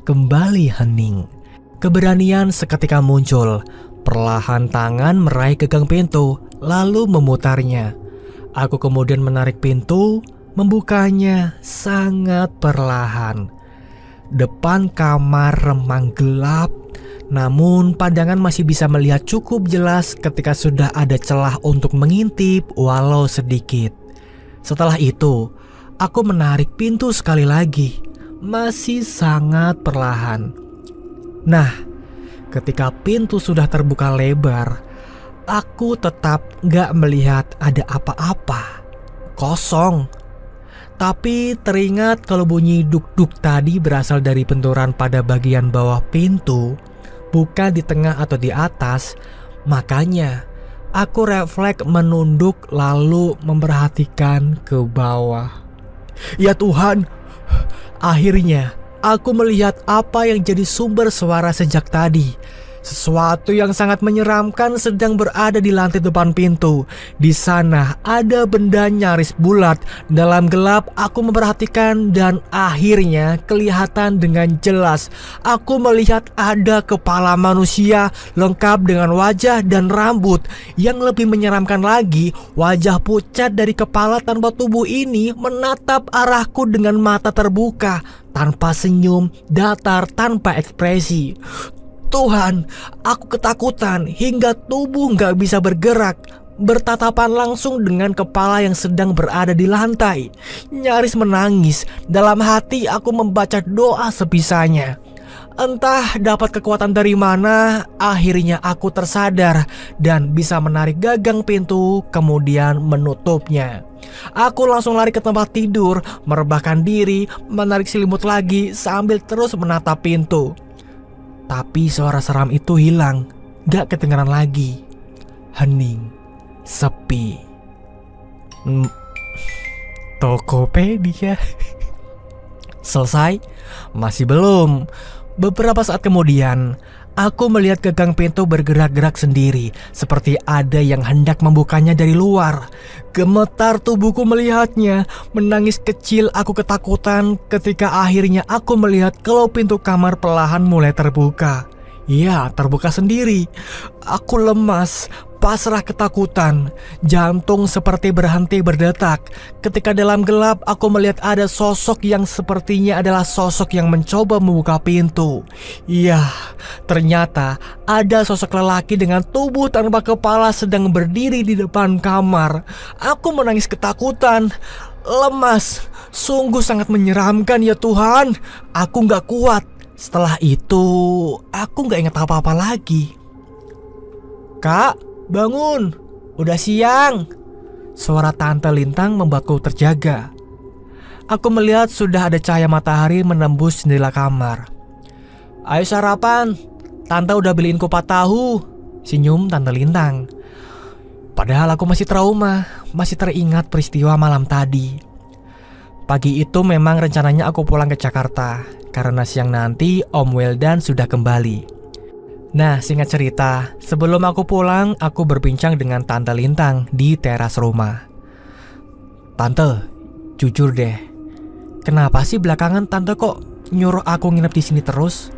Kembali hening. Keberanian seketika muncul. Perlahan tangan meraih gagang pintu, lalu memutarnya. Aku kemudian menarik pintu, membukanya sangat perlahan. Depan kamar remang gelap, namun pandangan masih bisa melihat cukup jelas ketika sudah ada celah untuk mengintip walau sedikit. Setelah itu, aku menarik pintu sekali lagi. Masih sangat perlahan. Nah, ketika pintu sudah terbuka lebar, aku tetap gak melihat ada apa-apa. Kosong. Tapi teringat kalau bunyi duk-duk tadi berasal dari benturan pada bagian bawah pintu, bukan di tengah atau di atas. Makanya aku refleks menunduk lalu memperhatikan ke bawah. Ya Tuhan! Akhirnya, aku melihat apa yang jadi sumber suara sejak tadi. Sesuatu yang sangat menyeramkan sedang berada di lantai depan pintu. Di sana ada benda nyaris bulat. Dalam gelap, aku memperhatikan dan akhirnya kelihatan dengan jelas. Aku melihat ada kepala manusia lengkap dengan wajah dan rambut. Yang lebih menyeramkan lagi, wajah pucat dari kepala tanpa tubuh ini menatap arahku dengan mata terbuka, tanpa senyum, datar, tanpa ekspresi. Tuhan, aku ketakutan hingga tubuh gak bisa bergerak. Bertatapan langsung dengan kepala yang sedang berada di lantai. Nyaris menangis. Dalam hati aku membaca doa sebisanya. Entah dapat kekuatan dari mana, akhirnya aku tersadar dan bisa menarik gagang pintu kemudian menutupnya. Aku langsung lari ke tempat tidur, merebahkan diri, menarik selimut lagi sambil terus menatap pintu. Tapi suara seram itu hilang, gak kedengaran lagi. Hening, sepi. Tokopedia. Selesai? Masih belum. Beberapa saat kemudian, aku melihat gagang pintu bergerak-gerak sendiri, seperti ada yang hendak membukanya dari luar. Gemetar tubuhku melihatnya. Menangis kecil aku ketakutan ketika akhirnya aku melihat kalau pintu kamar perlahan mulai terbuka. Ya, terbuka sendiri. Aku lemas, pasrah ketakutan. Jantung seperti berhenti berdetak. Ketika dalam gelap aku melihat ada sosok yang sepertinya adalah sosok yang mencoba membuka pintu. Iya, ternyata ada sosok lelaki dengan tubuh tanpa kepala sedang berdiri di depan kamar. Aku menangis ketakutan. Lemas, sungguh sangat menyeramkan ya Tuhan. Aku gak kuat. Setelah itu, aku gak ingat apa-apa lagi. Kak, bangun, udah siang. Suara Tante Lintang membuatku terjaga. Aku melihat sudah ada cahaya matahari menembus jendela kamar. Ayo sarapan, Tante udah beliin kupat tahu, senyum Tante Lintang. Padahal aku masih trauma, masih teringat peristiwa malam tadi. Pagi itu memang rencananya aku pulang ke Jakarta, karena siang nanti Om Weldan sudah kembali. Nah, singkat cerita, sebelum aku pulang, aku berbincang dengan Tante Lintang di teras rumah. Tante, jujur deh, kenapa sih belakangan Tante kok nyuruh aku nginep di sini terus?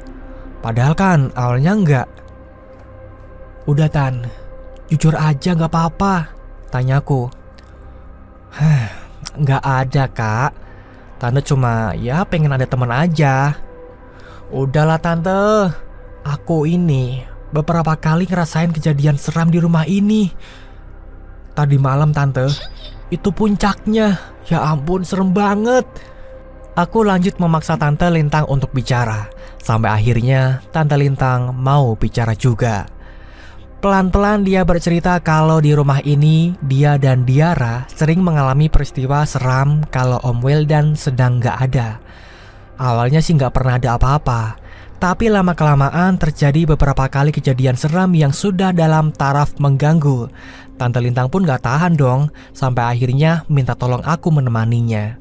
Padahal kan awalnya enggak. Udah Tan, jujur aja nggak apa-apa, tanyaku. Nggak ada kak, Tante cuma ya pengen ada teman aja. Udahlah Tante, aku ini beberapa kali ngerasain kejadian seram di rumah ini. Tadi malam Tante, itu puncaknya. Ya ampun, serem banget. Aku lanjut memaksa Tante Lintang untuk bicara. Sampai akhirnya Tante Lintang mau bicara juga. Pelan-pelan dia bercerita kalau di rumah ini dia dan Diara sering mengalami peristiwa seram kalau Om Wildan sedang gak ada. Awalnya sih gak pernah ada apa-apa, tapi lama-kelamaan terjadi beberapa kali kejadian seram yang sudah dalam taraf mengganggu. Tante Lintang pun gak tahan dong, sampai akhirnya minta tolong aku menemaninya.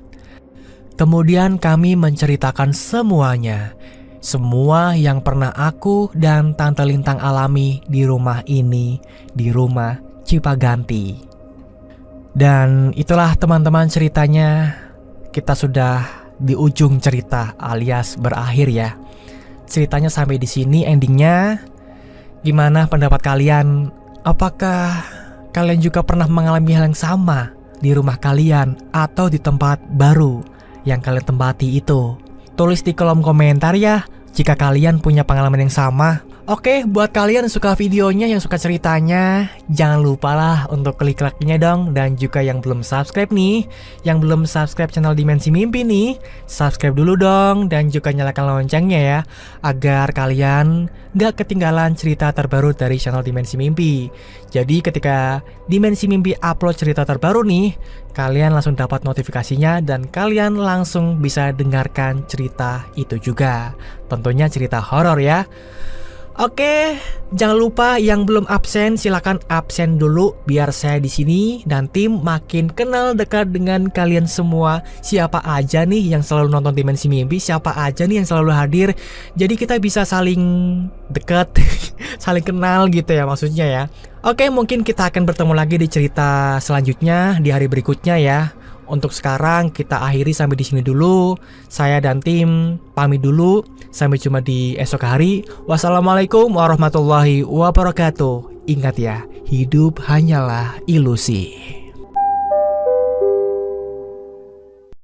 Kemudian kami menceritakan semuanya. Semua yang pernah aku dan Tante Lintang alami di rumah ini, di rumah Cipaganti. Dan itulah teman-teman ceritanya. Kita sudah di ujung cerita alias berakhir ya. Ceritanya sampai di sini endingnya. Gimana pendapat kalian? Apakah kalian juga pernah mengalami hal yang sama di rumah kalian atau di tempat baru yang kalian tempati itu? Tulis di kolom komentar ya jika kalian punya pengalaman yang sama. Oke, buat kalian yang suka videonya, yang suka ceritanya, jangan lupa lah untuk klik like-nya dong. Dan juga yang belum subscribe nih, yang belum subscribe channel Dimensi Mimpi nih, subscribe dulu dong. Dan juga nyalakan loncengnya ya, agar kalian gak ketinggalan cerita terbaru dari channel Dimensi Mimpi. Jadi ketika Dimensi Mimpi upload cerita terbaru nih, kalian langsung dapat notifikasinya dan kalian langsung bisa dengarkan cerita itu juga. Tentunya cerita horor ya. Oke, jangan lupa yang belum absen silakan absen dulu biar saya di sini dan tim makin kenal dekat dengan kalian semua. Siapa aja nih yang selalu nonton Dimensi Mimpi, siapa aja nih yang selalu hadir. Jadi kita bisa saling dekat, saling kenal gitu ya maksudnya ya. Oke, mungkin kita akan bertemu lagi di cerita selanjutnya di hari berikutnya ya. Untuk sekarang kita akhiri sampai di sini dulu. Saya dan tim pamit dulu. Sampai jumpa di esok hari. Wassalamualaikum warahmatullahi wabarakatuh. Ingat ya, hidup hanyalah ilusi.